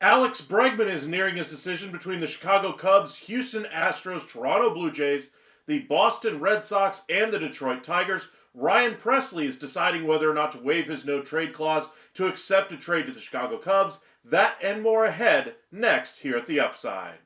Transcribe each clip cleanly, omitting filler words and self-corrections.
Alex Bregman is nearing his decision between the Chicago Cubs, Houston Astros, Toronto Blue Jays, the Boston Red Sox, and the Detroit Tigers. Ryan Presley is deciding whether or not to waive his no-trade clause to accept a trade to the Chicago Cubs. That and more ahead next here at the Upside.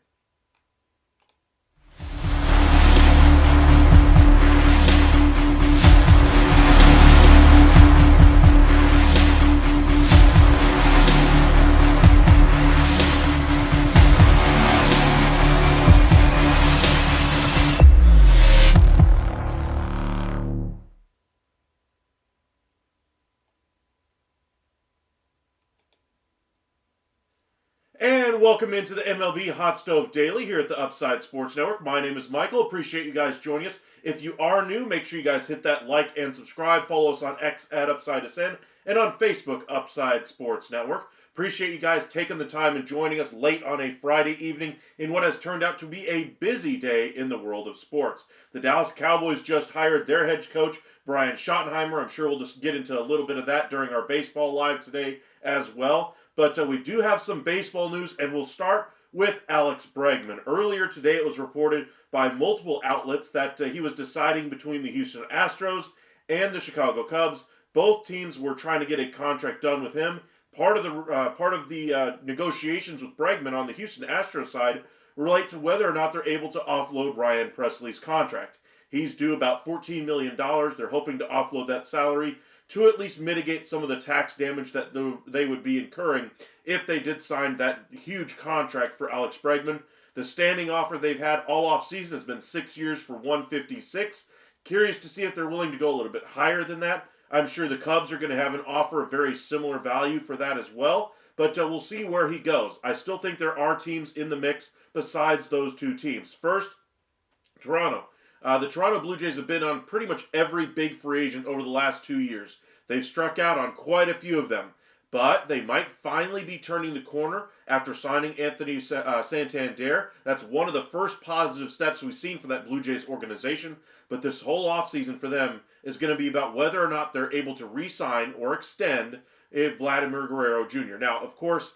And welcome into the MLB Hot Stove Daily here at the Upside Sports Network. My name is Michael. Appreciate you guys joining us. If you are new, make sure you guys hit that like and subscribe. Follow us on X at UpsideSN and on Facebook, Upside Sports Network. Appreciate you guys taking the time and joining us late on a Friday evening in what has turned out to be a busy day in the world of sports. The Dallas Cowboys just hired their head coach, Brian Schottenheimer. I'm sure we'll just get into a little bit of that during our baseball live today as well. But we do have some baseball news, and we'll start with Alex Bregman. Earlier today, it was reported by multiple outlets that he was deciding between the Houston Astros and the Chicago Cubs. Both teams were trying to get a contract done with him. Part of the negotiations with Bregman on the Houston Astros side relate to whether or not they're able to offload Ryan Presley's contract. He's due about $14 million. They're hoping to offload that salary to at least mitigate some of the tax damage that they would be incurring if they did sign that huge contract for Alex Bregman. The standing offer they've had all offseason has been 6 years for $156. Curious to see if they're willing to go a little bit higher than that. I'm sure the Cubs are going to have an offer of very similar value for that as well. But we'll see where he goes. I still think there are teams in the mix besides those two teams. First, Toronto. The Toronto Blue Jays have been on pretty much every big free agent over the last 2 years. They've struck out on quite a few of them. But they might finally be turning the corner after signing Anthony Santander. That's one of the first positive steps we've seen for that Blue Jays organization. But this whole offseason for them is going to be about whether or not they're able to re-sign or extend Vladimir Guerrero Jr. Now, of course,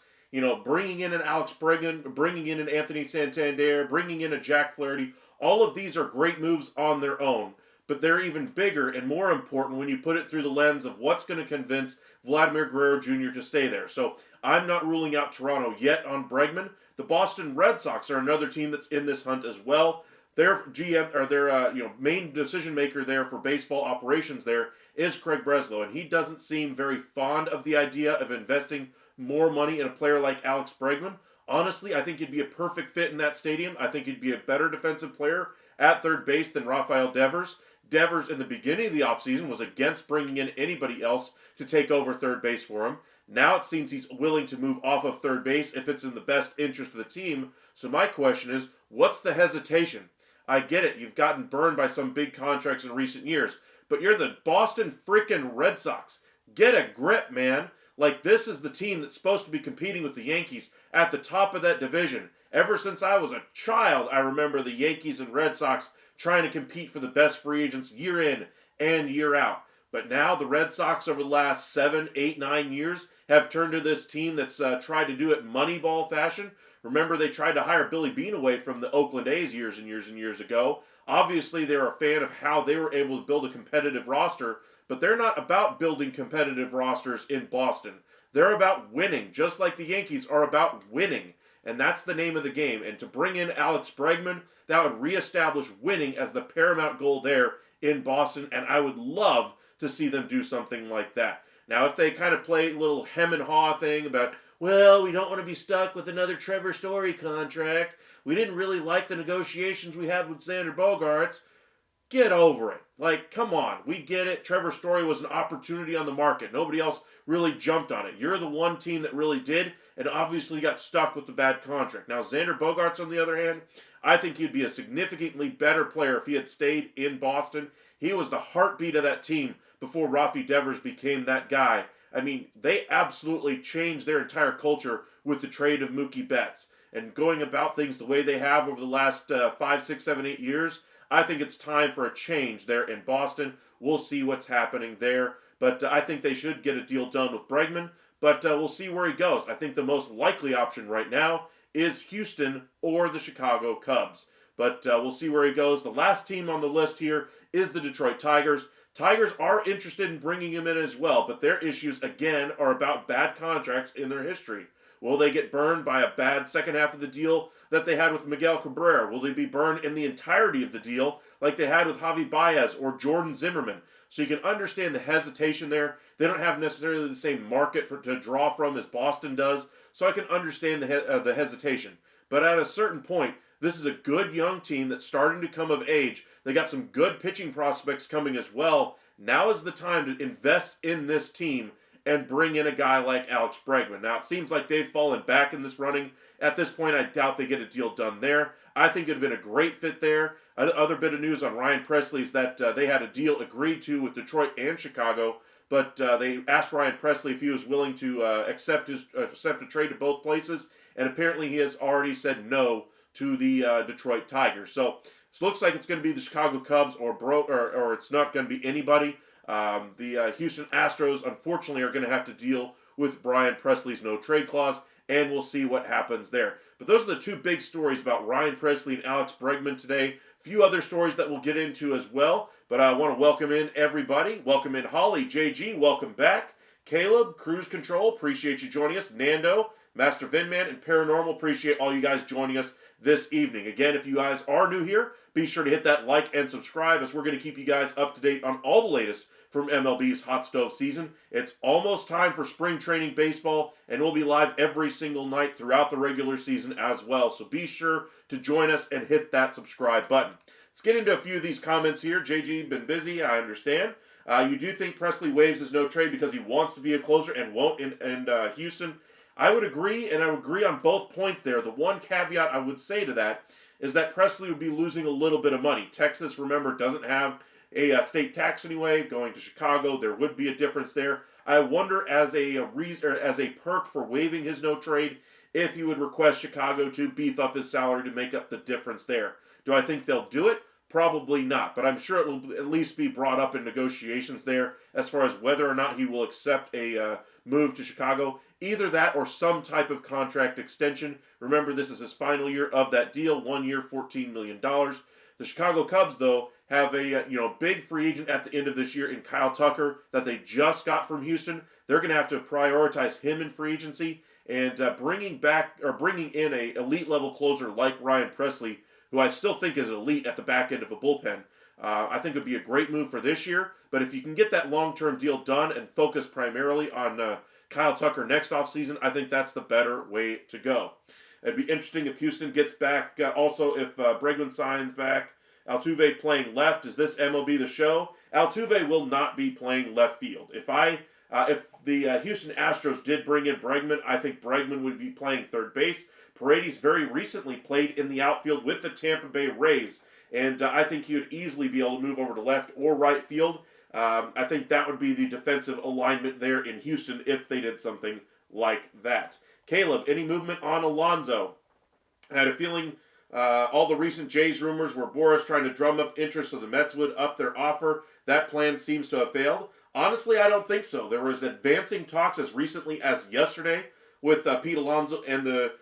bringing in an Alex Bregman, bringing in an Anthony Santander, bringing in a Jack Flaherty, all of these are great moves on their own. But they're even bigger and more important when you put it through the lens of what's going to convince Vladimir Guerrero Jr. to stay there. So I'm not ruling out Toronto yet on Bregman. The Boston Red Sox are another team that's in this hunt as well. Their GM or their main decision maker there for baseball operations there is Craig Breslow, and he doesn't seem very fond of the idea of investing more money in a player like Alex Bregman. Honestly, I think he'd be a perfect fit in that stadium. I think he'd be a better defensive player at third base than Rafael Devers. Devers, in the beginning of the offseason, was against bringing in anybody else to take over third base for him. Now it seems he's willing to move off of third base if it's in the best interest of the team. So my question is, what's the hesitation? I get it. You've gotten burned by some big contracts in recent years. But you're the Boston freaking Red Sox. Get a grip, man. Like, this is the team that's supposed to be competing with the Yankees at the top of that division. Ever since I was a child, I remember the Yankees and Red Sox trying to compete for the best free agents year in and year out. But now the Red Sox over the last 7, 8, 9 years have turned to this team that's tried to do it Moneyball fashion. Remember, they tried to hire Billy Beane away from the Oakland A's years and years and years ago. Obviously, they're a fan of how they were able to build a competitive roster, but they're not about building competitive rosters in Boston. They're about winning, just like the Yankees are about winning. And that's the name of the game. And to bring in Alex Bregman, that would reestablish winning as the paramount goal there in Boston. And I would love to see them do something like that. Now, if they kind of play a little hem and haw thing about, well, we don't want to be stuck with another Trevor Story contract. We didn't really like the negotiations we had with Xander Bogaerts. Get over it. Like, come on. We get it. Trevor Story was an opportunity on the market. Nobody else really jumped on it. You're the one team that really did, and obviously got stuck with the bad contract. Now, Xander Bogaerts, on the other hand, I think he'd be a significantly better player if he had stayed in Boston. He was the heartbeat of that team before Rafi Devers became that guy. I mean, they absolutely changed their entire culture with the trade of Mookie Betts. And going about things the way they have over the last 5, 6, 7, 8 years, I think it's time for a change there in Boston. We'll see what's happening there. But I think they should get a deal done with Bregman. But we'll see where he goes. I think the most likely option right now is Houston or the Chicago Cubs. But we'll see where he goes. The last team on the list here is the Detroit Tigers. Tigers are interested in bringing him in as well, but their issues, again, are about bad contracts in their history. Will they get burned by a bad second half of the deal that they had with Miguel Cabrera? Will they be burned in the entirety of the deal like they had with Javi Baez or Jordan Zimmerman? So you can understand the hesitation there. They don't have necessarily the same market to draw from as Boston does, so I can understand the hesitation. But at a certain point, this is a good young team that's starting to come of age. They got some good pitching prospects coming as well. Now is the time to invest in this team and bring in a guy like Alex Bregman. Now, it seems like they've fallen back in this running. At this point, I doubt they get a deal done there. I think it would have been a great fit there. Another bit of news on Ryan Presley is that they had a deal agreed to with Detroit and Chicago, but they asked Ryan Presley if he was willing to accept a trade to both places, and apparently he has already said no to the Detroit Tigers. So it looks like it's going to be the Chicago Cubs or it's not going to be anybody. The Houston Astros, unfortunately, are going to have to deal with Brian Presley's no-trade clause, and we'll see what happens there. But those are the two big stories about Ryan Presley and Alex Bregman today. A few other stories that we'll get into as well, but I want to welcome in everybody. Welcome in Holly, JG, welcome back. Caleb, Cruise Control, appreciate you joining us. Nando, Master Vinman, and Paranormal, appreciate all you guys joining us this evening. Again, if you guys are new here, be sure to hit that like and subscribe, as we're going to keep you guys up to date on all the latest from MLB's Hot Stove season. It's almost time for spring training baseball, and we'll be live every single night throughout the regular season as well. So be sure to join us and hit that subscribe button. Let's get into a few of these comments here. JG, been busy, I understand. You do think Presley waives his no trade because he wants to be a closer and won't in Houston. I would agree, and I would agree on both points there. The one caveat I would say to that is that Presley would be losing a little bit of money. Texas, remember, doesn't have a state tax anyway. Going to Chicago, there would be a difference there. I wonder, as a reason, or as a perk for waiving his no trade, if he would request Chicago to beef up his salary to make up the difference there. Do I think they'll do it? Probably not, but I'm sure it will at least be brought up in negotiations there as far as whether or not he will accept a move to Chicago. Either that or some type of contract extension. Remember, this is his final year of that deal, 1 year, $14 million. The Chicago Cubs, though, have a big free agent at the end of this year in Kyle Tucker that they just got from Houston. They're going to have to prioritize him in free agency, and bringing in a elite level closer like Ryan Presley, who I still think is elite at the back end of a bullpen. I think it would be a great move for this year, but if you can get that long-term deal done and focus primarily on Kyle Tucker next offseason, I think that's the better way to go. It'd be interesting if Houston gets back, also if Bregman signs back. Altuve playing left. Is this MLB The Show? Altuve will not be playing left field. If the Houston Astros did bring in Bregman, I think Bregman would be playing third base. Paredes very recently played in the outfield with the Tampa Bay Rays, and I think he would easily be able to move over to left or right field. I think that would be the defensive alignment there in Houston if they did something like that. Caleb, any movement on Alonso? I had a feeling all the recent Jays rumors were Boras trying to drum up interest so the Mets would up their offer. That plan seems to have failed. Honestly, I don't think so. There was advancing talks as recently as yesterday with Pete Alonso and the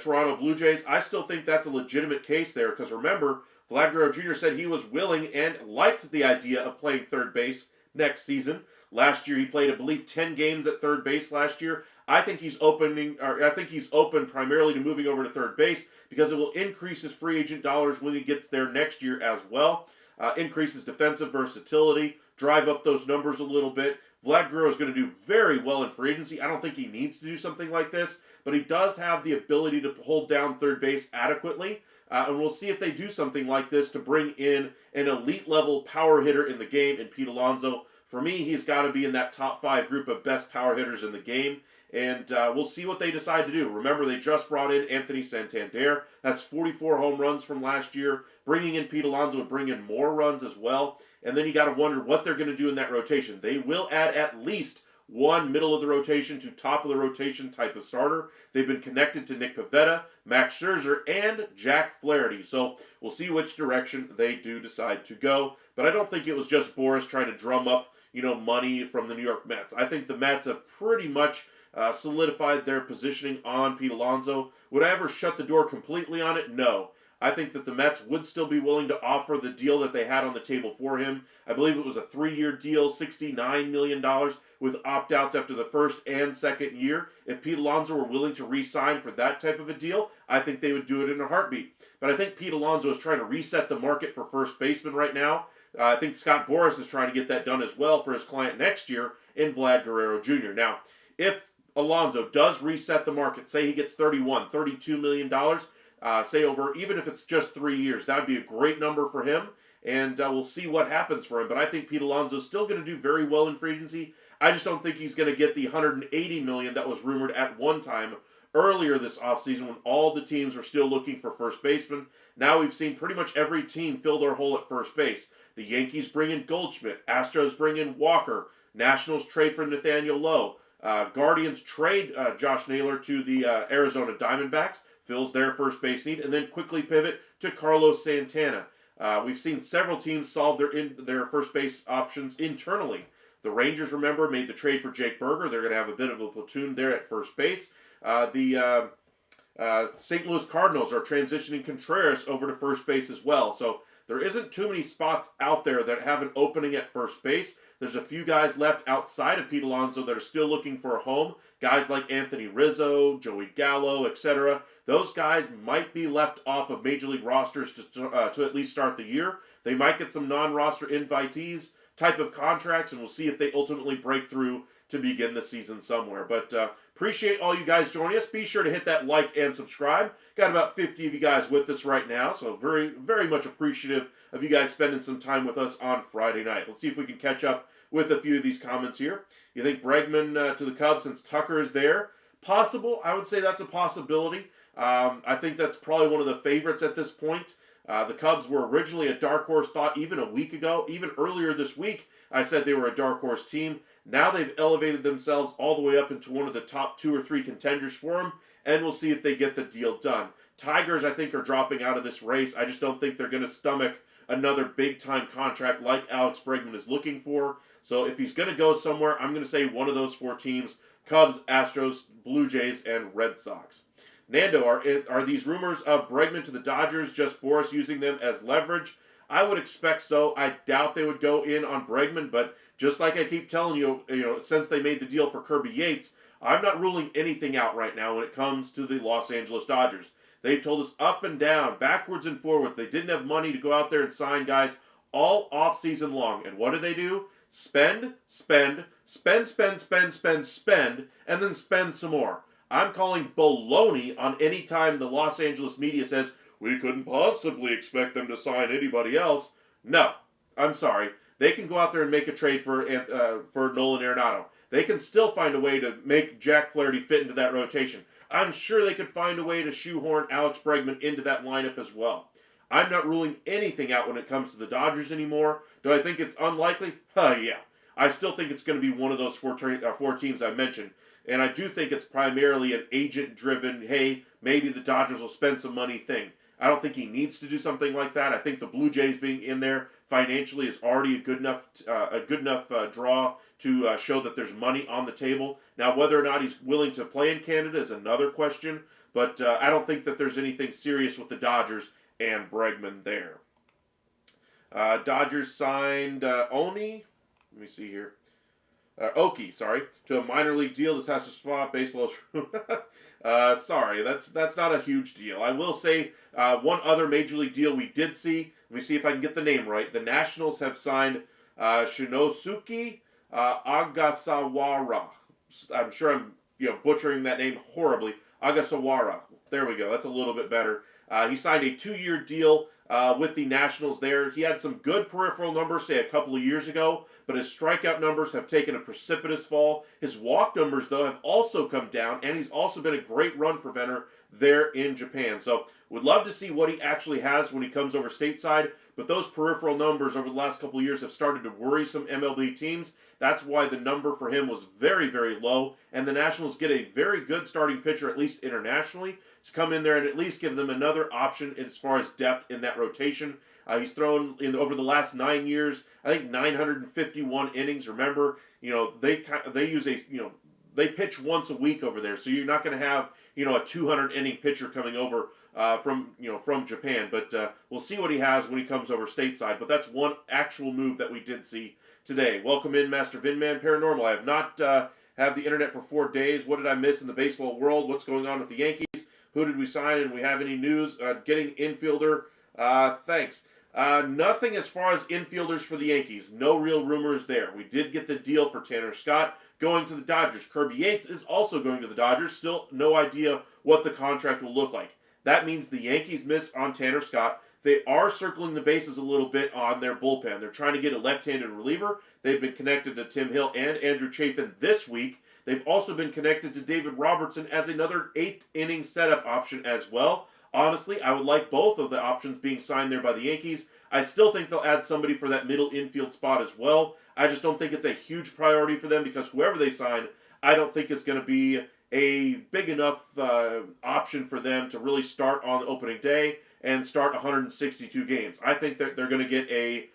Toronto Blue Jays. I still think that's a legitimate case there because remember, Vlad Guerrero Jr. said he was willing and liked the idea of playing third base next season. Last year he played, I believe, 10 games at third base last year. I think he's open primarily to moving over to third base because it will increase his free agent dollars when he gets there next year as well. Increase his defensive versatility, drive up those numbers a little bit. Vlad Guerrero is going to do very well in free agency. I don't think he needs to do something like this, but he does have the ability to hold down third base adequately. And we'll see if they do something like this to bring in an elite level power hitter in the game in Pete Alonso. For me, he's got to be in that top 5 group of best power hitters in the game. And we'll see what they decide to do. Remember, they just brought in Anthony Santander. That's 44 home runs from last year. Bringing in Pete Alonso would bring in more runs as well. And then you got to wonder what they're going to do in that rotation. They will add at least one middle of the rotation to top of the rotation type of starter. They've been connected to Nick Pivetta, Max Scherzer, and Jack Flaherty. So we'll see which direction they do decide to go. But I don't think it was just Boras trying to drum up, money from the New York Mets. I think the Mets have pretty much solidified their positioning on Pete Alonso. Would I ever shut the door completely on it? No. I think that the Mets would still be willing to offer the deal that they had on the table for him. I believe it was a 3-year deal, $69 million, with opt-outs after the first and second year. If Pete Alonso were willing to re-sign for that type of a deal, I think they would do it in a heartbeat. But I think Pete Alonso is trying to reset the market for first baseman right now. I think Scott Boras is trying to get that done as well for his client next year in Vlad Guerrero Jr. Now, if Alonso does reset the market, say he gets $32 million, say over, even if it's just 3 years, that would be a great number for him, and we'll see what happens for him. But I think Pete Alonso is still going to do very well in free agency. I just don't think he's going to get the $180 million that was rumored at one time earlier this offseason when all the teams were still looking for first baseman. Now we've seen pretty much every team fill their hole at first base. The Yankees bring in Goldschmidt, Astros bring in Walker, Nationals trade for Nathaniel Lowe, Guardians trade Josh Naylor to the Arizona Diamondbacks, fills their first base need, and then quickly pivot to Carlos Santana. We've seen several teams solve their first base options internally. The Rangers, remember, made the trade for Jake Berger. They're going to have a bit of a platoon there at first base. The St. Louis Cardinals are transitioning Contreras over to first base as well. So there isn't too many spots out there that have an opening at first base. There's a few guys left outside of Pete Alonso that are still looking for a home. Guys like Anthony Rizzo, Joey Gallo, etc. Those guys might be left off of Major League rosters to at least start the year. They might get some non-roster invitees type of contracts, and we'll see if they ultimately break through to begin the season somewhere. But Appreciate all you guys joining us. Be sure to hit that like and subscribe. Got about 50 of you guys with us right now, so very, very much appreciative of you guys spending some time with us on Friday night. Let's see if we can catch up with a few of these comments here. You think Bregman to the Cubs since Tucker is there? Possible. I would say that's a possibility. I think that's probably one of the favorites at this point. The Cubs were originally a dark horse thought even a week ago. Even earlier this week, I said they were a dark horse team. Now they've elevated themselves all the way up into one of the top 2 or 3 contenders for them, and we'll see if they get the deal done. Tigers, I think, are dropping out of this race. I just don't think they're going to stomach another big-time contract like Alex Bregman is looking for. So if he's going to go somewhere, I'm going to say one of those 4 teams: Cubs, Astros, Blue Jays, and Red Sox. Nando, are these rumors of Bregman to the Dodgers just Boris using them as leverage? I would expect so. I doubt they would go in on Bregman, but just like I keep telling you, since they made the deal for Kirby Yates, I'm not ruling anything out right now when it comes to the Los Angeles Dodgers. They've told us up and down, backwards and forwards, they didn't have money to go out there and sign guys all off-season long. And what do? Spend, spend, spend, spend, spend, spend, spend, and then spend some more. I'm calling baloney on any time the Los Angeles media says, we couldn't possibly expect them to sign anybody else. No, I'm sorry. They can go out there and make a trade for Nolan Arenado. They can still find a way to make Jack Flaherty fit into that rotation. I'm sure they could find a way to shoehorn Alex Bregman into that lineup as well. I'm not ruling anything out when it comes to the Dodgers anymore. Do I think it's unlikely? Yeah. I still think it's going to be one of those 4 teams I mentioned. And I do think it's primarily an agent-driven, hey, maybe the Dodgers will spend some money thing. I don't think he needs to do something like that. I think the Blue Jays being in there financially is already a good enough draw to show that there's money on the table. Now, whether or not he's willing to play in Canada is another question, but I don't think that there's anything serious with the Dodgers and Bregman there. Dodgers signed Oni. Let me see here. Oki, to a minor league deal. This has to swap baseball. Sorry, that's not a huge deal. I will say one other major league deal we did see. Let me see if I can get the name right. The Nationals have signed Shinosuke Agasawara. I'm sure I'm butchering that name horribly. Agasawara. There we go. That's a little bit better. He signed a 2-year deal with the Nationals there. He had some good peripheral numbers, say, a couple of years ago, but his strikeout numbers have taken a precipitous fall. His walk numbers, though, have also come down, and he's also been a great run preventer there in Japan. So would love to see what he actually has when he comes over stateside, but those peripheral numbers over the last couple of years have started to worry some MLB teams. That's why the number for him was very, very low, and the Nationals get a very good starting pitcher, at least internationally, to come in there and at least give them another option as far as depth in that rotation. He's thrown over the last 9 years, I think 951 innings. Remember, they use they pitch once a week over there, so you're not going to have a 200 inning pitcher coming over from Japan. But we'll see what he has when he comes over stateside. But that's one actual move that we did see today. Welcome in, Master Vinman Paranormal. I have not had the internet for 4 days. What did I miss in the baseball world? What's going on with the Yankees? Who did we sign? And we have any news getting infielder? Thanks. Nothing as far as infielders for the Yankees. No real rumors there. We did get the deal for Tanner Scott going to the Dodgers. Kirby Yates is also going to the Dodgers. Still no idea what the contract will look like. That means the Yankees miss on Tanner Scott. They are circling the bases a little bit on their bullpen. They're trying to get a left-handed reliever. They've been connected to Tim Hill and Andrew Chafin this week. They've also been connected to David Robertson as another 8th inning setup option as well. Honestly, I would like both of the options being signed there by the Yankees. I still think they'll add somebody for that middle infield spot as well. I just don't think it's a huge priority for them because whoever they sign, I don't think it's going to be a big enough option for them to really start on opening day and start 162 games. I think that they're going to get a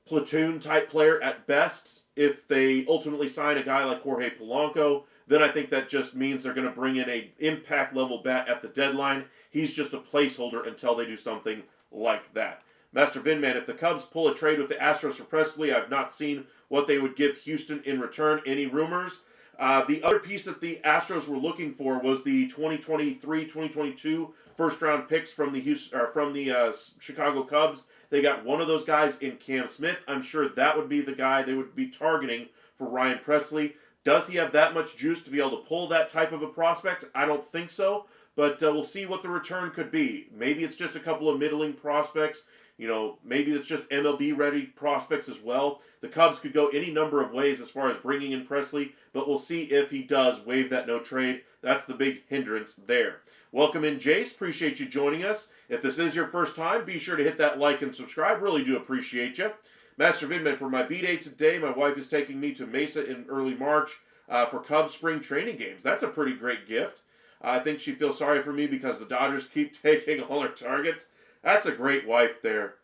platoon-type player at best. If they ultimately sign a guy like Jorge Polanco, then I think that just means they're going to bring in a impact-level bat at the deadline. He's just a placeholder until they do something like that. Master Vinman, if the Cubs pull a trade with the Astros for Presley, I've not seen what they would give Houston in return. Any rumors? The other piece that the Astros were looking for was the 2023-2022 first-round picks from the Chicago Cubs. They got one of those guys in Cam Smith. I'm sure that would be the guy they would be targeting for Ryan Presley. Does he have that much juice to be able to pull that type of a prospect? I don't think so, but we'll see what the return could be. Maybe it's just a couple of middling prospects. Maybe it's just MLB-ready prospects as well. The Cubs could go any number of ways as far as bringing in Presley, but we'll see if he does waive that no trade. That's the big hindrance there. Welcome in, Jace. Appreciate you joining us. If this is your first time, be sure to hit that like and subscribe. Really do appreciate you. Master Vidman, for my B-Day today, my wife is taking me to Mesa in early March for Cubs spring training games. That's a pretty great gift. I think she feels sorry for me because the Dodgers keep taking all her targets. That's a great wife there.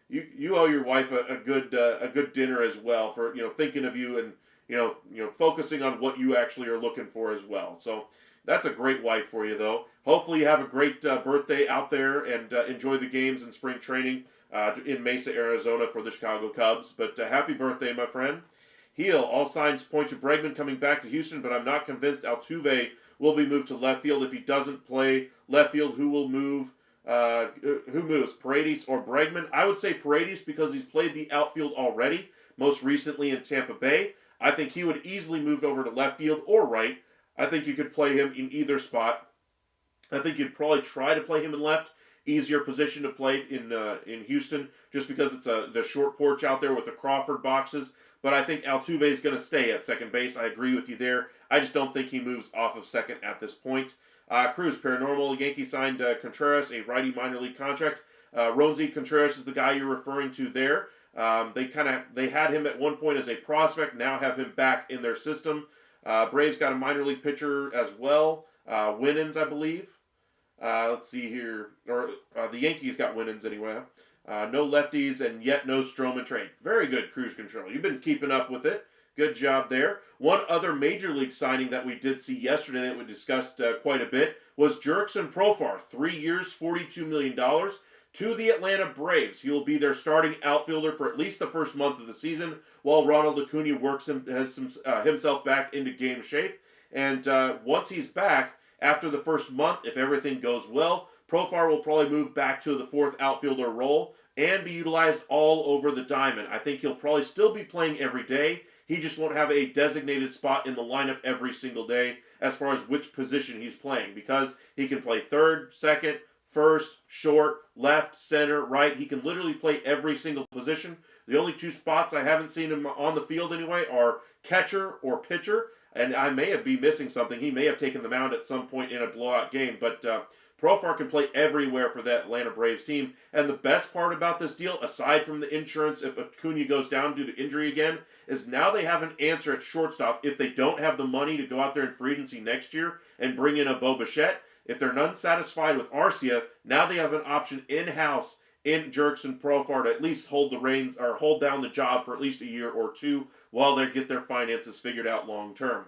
You owe your wife a good dinner as well for thinking of you and focusing on what you actually are looking for as well. So that's a great wife for you though. Hopefully you have a great birthday out there and enjoy the games and spring training in Mesa, Arizona for the Chicago Cubs. But happy birthday, my friend. Heel, all signs point to Bregman coming back to Houston, but I'm not convinced Altuve will be moved to left field. If he doesn't play left field, who will move? Who moves, Paredes or Bregman? I would say Paredes because he's played the outfield already, most recently in Tampa Bay. I think he would easily move over to left field or right. I think you could play him in either spot. I think you'd probably try to play him in left. Easier position to play in Houston just because it's the short porch out there with the Crawford boxes. But I think Altuve is going to stay at second base. I agree with you there. I just don't think he moves off of second at this point. Cruz, Paranormal, Yankees signed Contreras, a righty minor league contract. Ronzi Contreras is the guy you're referring to there. They had him at one point as a prospect, now have him back in their system. Braves got a minor league pitcher as well, Winans, I believe. Let's see here, or the Yankees got Winans anyway. No lefties and yet no Stroman trade. Very good, Cruise Control. You've been keeping up with it. Good job there. One other major league signing that we did see yesterday that we discussed quite a bit was Jurickson Profar. 3 years, $42 million to the Atlanta Braves. He will be their starting outfielder for at least the first month of the season while Ronald Acuna has himself back into game shape. And once he's back, after the first month, if everything goes well, Profar will probably move back to the fourth outfielder role and be utilized all over the diamond. I think he'll probably still be playing every day. He just won't have a designated spot in the lineup every single day as far as which position he's playing because he can play third, second, first, short, left, center, right. He can literally play every single position. The only two spots I haven't seen him on the field anyway are catcher or pitcher, and I may be missing something. He may have taken the mound at some point in a blowout game, but Profar can play everywhere for that Atlanta Braves team. And the best part about this deal, aside from the insurance if Acuna goes down due to injury again, is now they have an answer at shortstop if they don't have the money to go out there in free agency next year and bring in a Bo Bichette. If they're not satisfied with Arcia, now they have an option in-house in Jurickson Profar to at least hold the reins or hold down the job for at least a year or two while they get their finances figured out long term.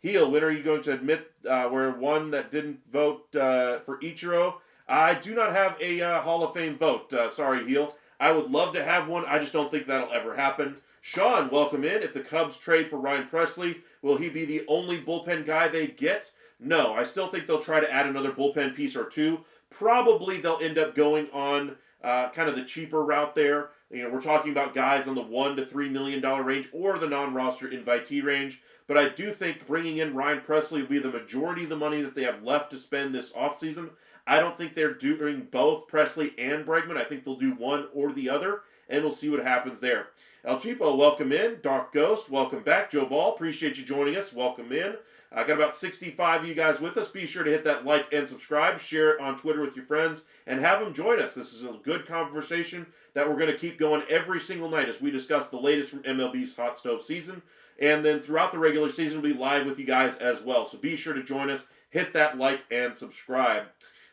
Heel, when are you going to admit we're one that didn't vote for Ichiro? I do not have a Hall of Fame vote. Sorry, Heel. I would love to have one. I just don't think that'll ever happen. Sean, welcome in. If the Cubs trade for Ryan Presley, will he be the only bullpen guy they get? No, I still think they'll try to add another bullpen piece or two. Probably they'll end up going on kind of the cheaper route there. We're talking about guys on the $1 to $3 million range or the non-roster invitee range. But I do think bringing in Ryan Presley will be the majority of the money that they have left to spend this offseason. I don't think they're doing both Presley and Bregman. I think they'll do one or the other, and we'll see what happens there. El Cheapo, welcome in. Dark Ghost, welcome back. Joe Ball, appreciate you joining us. Welcome in. I got about 65 of you guys with us. Be sure to hit that like and subscribe. Share it on Twitter with your friends, and have them join us. This is a good conversation that we're going to keep going every single night as we discuss the latest from MLB's hot stove season. And then throughout the regular season, we'll be live with you guys as well. So be sure to join us. Hit that like and subscribe.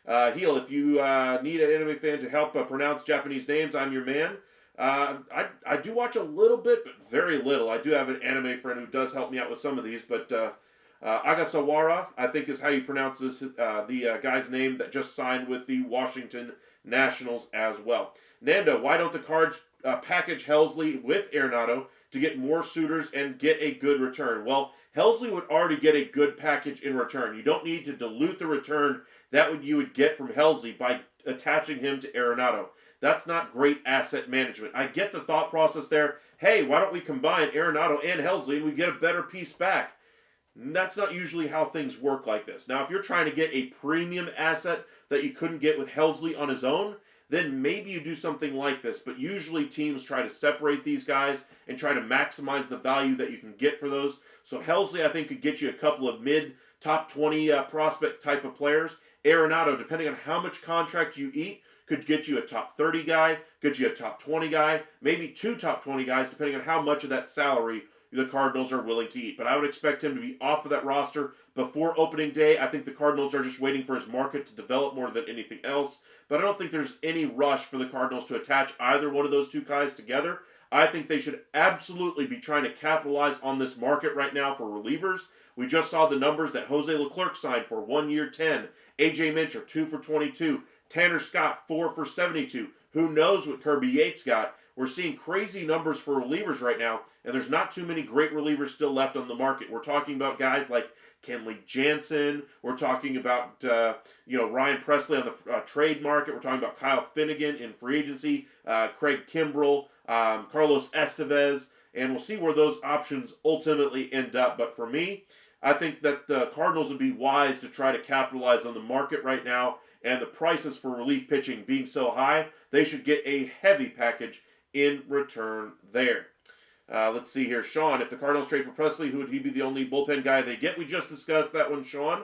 Heel, if you need an anime fan to help pronounce Japanese names, I'm your man. I do watch a little bit, but very little. I do have an anime friend who does help me out with some of these, but Agasawara, I think is how you pronounce this, the guy's name that just signed with the Washington Nationals as well. Nando, why don't the Cards package Helsley with Arenado to get more suitors and get a good return? Well, Helsley would already get a good package in return. You don't need to dilute the return that you would get from Helsley by attaching him to Arenado. That's not great asset management. I get the thought process there. Hey, why don't we combine Arenado and Helsley and we get a better piece back? That's not usually how things work like this. Now, if you're trying to get a premium asset that you couldn't get with Helsley on his own, then maybe you do something like this. But usually teams try to separate these guys and try to maximize the value that you can get for those. So Helsley, I think, could get you a couple of mid top 20 prospect type of players. Arenado, depending on how much contract you eat, could get you a top 30 guy, get you a top 20 guy, maybe two top 20 guys, depending on how much of that salary the Cardinals are willing to eat. But I would expect him to be off of that roster before opening day. I think the Cardinals are just waiting for his market to develop more than anything else. But I don't think there's any rush for the Cardinals to attach either one of those two guys together. I think they should absolutely be trying to capitalize on this market right now for relievers. We just saw the numbers that Jose Leclerc signed for 1 year 10. AJ Minter 2 for 22. Tanner Scott 4 for 72. Who knows what Kirby Yates got? We're seeing crazy numbers for relievers right now, and there's not too many great relievers still left on the market. We're talking about guys like Kenley Jansen. We're talking about Ryan Presley on the trade market. We're talking about Kyle Finnegan in free agency, Craig Kimbrell, Carlos Estevez, and we'll see where those options ultimately end up. But for me, I think that the Cardinals would be wise to try to capitalize on the market right now, and the prices for relief pitching being so high, they should get a heavy package in return there. Let's see here. Sean, if the Cardinals trade for Presley, who would he be the only bullpen guy they get? We just discussed that one, Sean.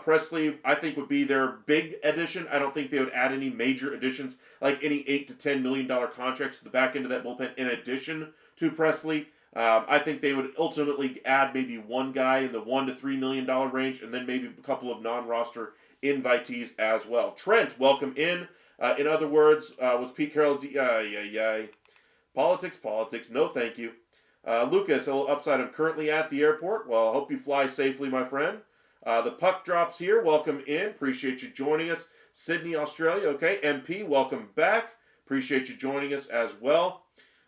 Presley, I think, would be their big addition. I don't think they would add any major additions, like any $8 to $10 million contracts to the back end of that bullpen in addition to Presley. I think they would ultimately add maybe one guy in the $1 to $3 million range, and then maybe a couple of non-roster invitees as well. Trent, welcome in. In other words, was Pete Carroll... Politics. No, thank you. Lucas, hello, Upside. I'm currently at the airport. Well, I hope you fly safely, my friend. The puck drops here. Welcome in. Appreciate you joining us. Sydney, Australia. Okay. MP, welcome back. Appreciate you joining us as well.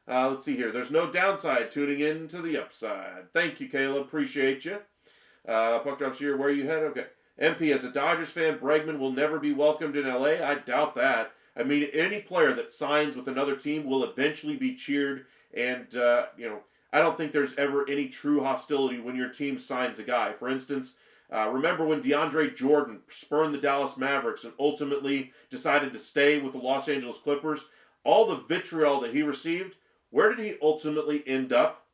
Let's see here. There's no downside tuning in to the upside. Thank you, Caleb. Appreciate you. Puck drops here. Where are you headed? Okay. MP, as a Dodgers fan, Bregman will never be welcomed in LA. I doubt that. I mean, any player that signs with another team will eventually be cheered, and, I don't think there's ever any true hostility when your team signs a guy. For instance, remember when DeAndre Jordan spurned the Dallas Mavericks and ultimately decided to stay with the Los Angeles Clippers? All the vitriol that he received, where did he ultimately end up?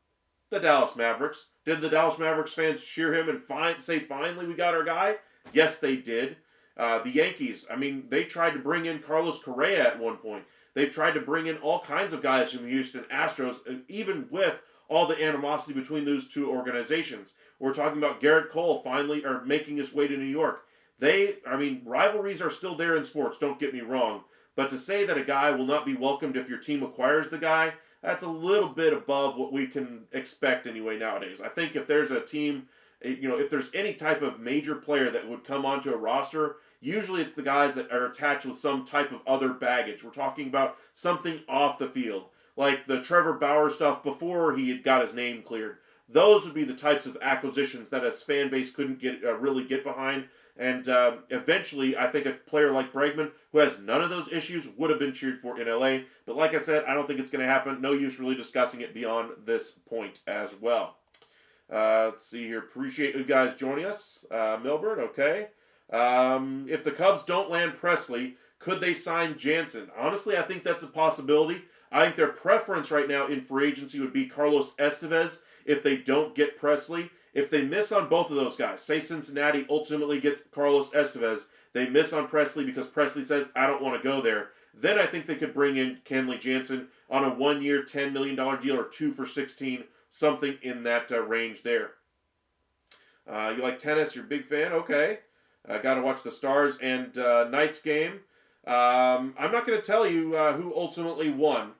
The Dallas Mavericks. Did the Dallas Mavericks fans cheer him and say, finally, we got our guy? Yes, they did. The Yankees, I mean, they tried to bring in Carlos Correa at one point. They've tried to bring in all kinds of guys from Houston Astros, even with all the animosity between those two organizations. We're talking about Garrett Cole finally making his way to New York. Rivalries are still there in sports, don't get me wrong. But to say that a guy will not be welcomed if your team acquires the guy, that's a little bit above what we can expect anyway nowadays. I think if there's a team, if there's any type of major player that would come onto a roster, usually it's the guys that are attached with some type of other baggage. We're talking about something off the field, like the Trevor Bauer stuff before he had got his name cleared. Those would be the types of acquisitions that a fan base couldn't really get behind. And eventually, I think a player like Bregman, who has none of those issues, would have been cheered for in LA. But like I said, I don't think it's going to happen. No use really discussing it beyond this point as well. Let's see here. Appreciate you guys joining us. Milbert, okay. If the Cubs don't land Presley, could they sign Jansen? Honestly, I think that's a possibility. I think their preference right now in free agency would be Carlos Estevez if they don't get Presley. If they miss on both of those guys, say Cincinnati ultimately gets Carlos Estevez, they miss on Presley because Presley says, I don't want to go there, then I think they could bring in Kenley Jansen on a 1 year, $10 million deal or 2 for 16, something in that range there. You like tennis? You're a big fan? Okay. Got to watch the Stars and Knights game. I'm not going to tell you who ultimately won,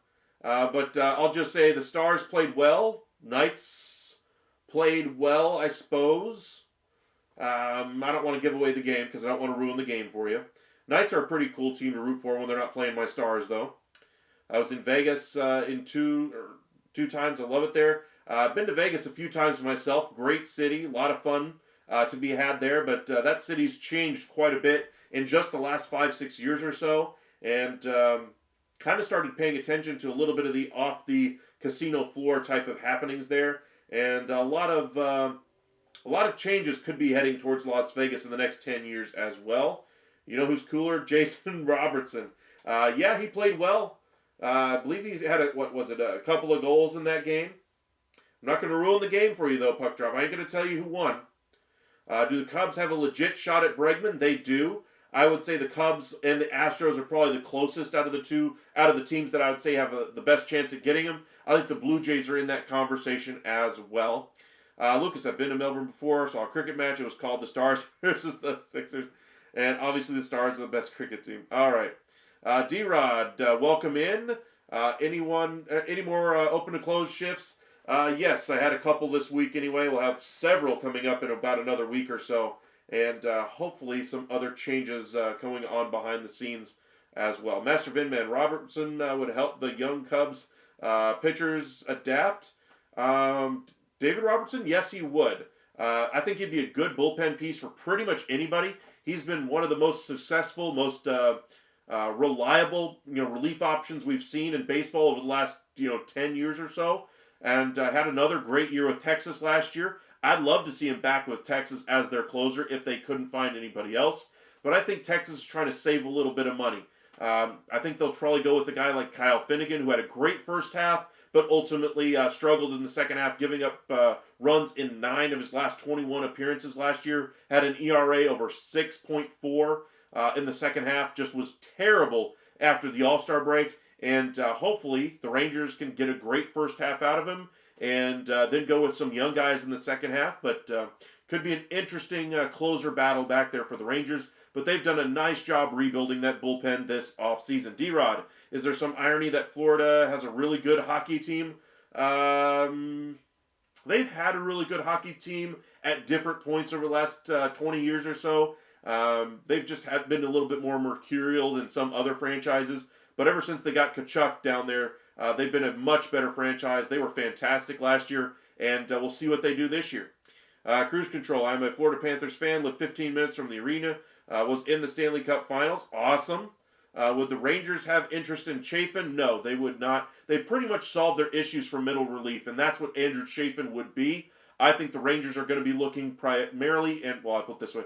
but I'll just say the Stars played well. Knights played well, I suppose. I don't want to give away the game because I don't want to ruin the game for you. Knights are a pretty cool team to root for when they're not playing my Stars, though. I was in Vegas in two times. I love it there. I've been to Vegas a few times myself. Great city, a lot of fun to be had there, but that city's changed quite a bit in just the last 5-6 years or so, and kind of started paying attention to a little bit of the off the casino floor type of happenings there, and a lot of a lot of changes could be heading towards Las Vegas in the next 10 years as well. You know who's cooler? Jason Robertson. Yeah, he played well. I believe he had, a couple of goals in that game. I'm not going to ruin the game for you, though, Puck Drop. I ain't going to tell you who won. Do the Cubs have a legit shot at Bregman? They do. I would say the Cubs and the Astros are probably the closest out of the teams that I would say have the best chance at getting him. I think the Blue Jays are in that conversation as well. Lucas, I've been to Melbourne before, saw a cricket match. It was called the Stars versus the Sixers. And obviously the Stars are the best cricket team. All right. D-Rod, welcome in. Any more open to close shifts? Yes, I had a couple this week anyway. We'll have several coming up in about another week or so. And hopefully some other changes going on behind the scenes as well. Master Vinman Robertson would help the young Cubs pitchers adapt. David Robertson, yes, he would. I think he'd be a good bullpen piece for pretty much anybody. He's been one of the most successful, most reliable, relief options we've seen in baseball over the last, 10 years or so. And had another great year with Texas last year. I'd love to see him back with Texas as their closer if they couldn't find anybody else. But I think Texas is trying to save a little bit of money. I think they'll probably go with a guy like Kyle Finnegan, who had a great first half, but ultimately struggled in the second half, giving up runs in 9 of his last 21 appearances last year. Had an ERA over 6.4 in the second half. Just was terrible after the All-Star break. And hopefully the Rangers can get a great first half out of him and then go with some young guys in the second half. But could be an interesting closer battle back there for the Rangers. But they've done a nice job rebuilding that bullpen this offseason. D-Rod, is there some irony that Florida has a really good hockey team? They've had a really good hockey team at different points over the last 20 years or so. They've just been a little bit more mercurial than some other franchises. But ever since they got Kachuk down there, they've been a much better franchise. They were fantastic last year, and we'll see what they do this year. Cruise Control, I'm a Florida Panthers fan, lived 15 minutes from the arena, was in the Stanley Cup Finals. Awesome. Would the Rangers have interest in Chafin? No, they would not. They pretty much solved their issues for middle relief, and that's what Andrew Chafin would be. I think the Rangers are going to be looking primarily, and well, I put it this way,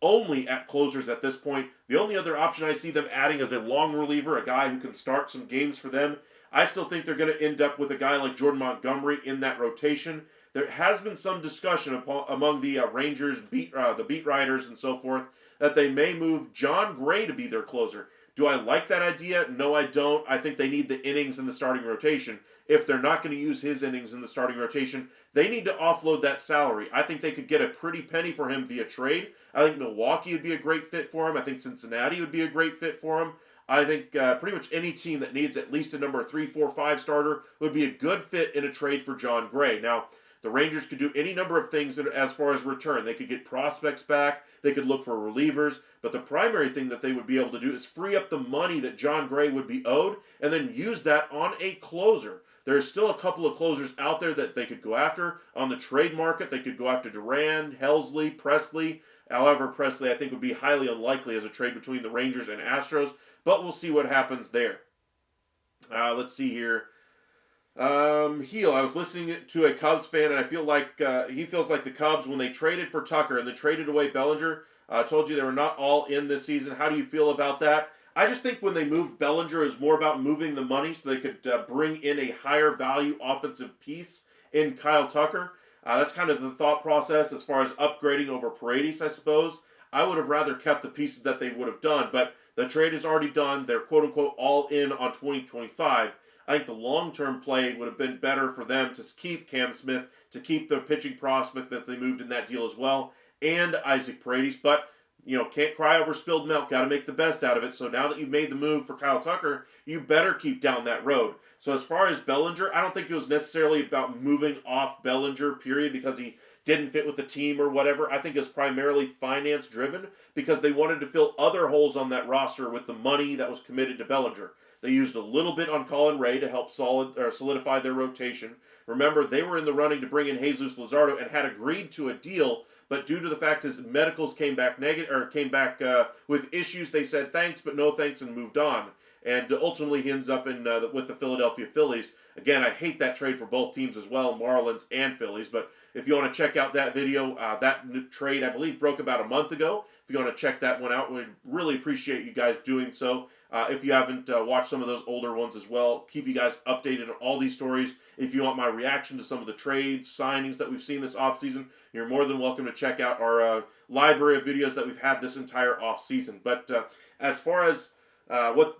only at closers at this point. The only other option I see them adding is a long reliever, a guy who can start some games for them. I still think they're going to end up with a guy like Jordan Montgomery in that rotation. There has been some discussion among the Rangers, the beat writers and so forth, that they may move John Gray to be their closer. Do I like that idea? No, I don't. I think they need the innings in the starting rotation. If they're not going to use his innings in the starting rotation, they need to offload that salary. I think they could get a pretty penny for him via trade. I think Milwaukee would be a great fit for him. I think Cincinnati would be a great fit for him. I think pretty much any team that needs at least a number 3, 4, 5 starter would be a good fit in a trade for John Gray. Now, the Rangers could do any number of things as far as return. They could get prospects back. They could look for relievers. But the primary thing that they would be able to do is free up the money that John Gray would be owed and then use that on a closer. There's still a couple of closers out there that they could go after. On the trade market, they could go after Durand, Helsley, Presley. However, Presley, I think, would be highly unlikely as a trade between the Rangers and Astros. But we'll see what happens there. Let's see here. Heel, I was listening to a Cubs fan, and I feel like he feels like the Cubs, when they traded for Tucker and then traded away Bellinger, told you they were not all in this season. How do you feel about that? I just think when they moved Bellinger, it was more about moving the money so they could bring in a higher value offensive piece in Kyle Tucker. That's kind of the thought process as far as upgrading over Paredes, I suppose. I would have rather kept the pieces that they would have done, but the trade is already done. They're quote-unquote all in on 2025. I think the long-term play would have been better for them to keep Cam Smith, to keep the pitching prospect that they moved in that deal as well, and Isaac Paredes. But, can't cry over spilled milk. Got to make the best out of it. So now that you've made the move for Kyle Tucker, you better keep down that road. So as far as Bellinger, I don't think it was necessarily about moving off Bellinger, period, because he didn't fit with the team or whatever. I think it was primarily finance-driven because they wanted to fill other holes on that roster with the money that was committed to Bellinger. They used a little bit on Colin Ray to help solidify their rotation. Remember, they were in the running to bring in Jesus Luzardo and had agreed to a deal but due to the fact his medicals came back negative or came back with issues, they said thanks but no thanks and moved on. And ultimately, he ends up with the Philadelphia Phillies. Again, I hate that trade for both teams as well, Marlins and Phillies. But if you want to check out that video, that trade, I believe, broke about a month ago. If you want to check that one out, we'd really appreciate you guys doing so. If you haven't watched some of those older ones as well, keep you guys updated on all these stories. If you want my reaction to some of the trades, signings that we've seen this offseason, you're more than welcome to check out our library of videos that we've had this entire offseason. But as far as the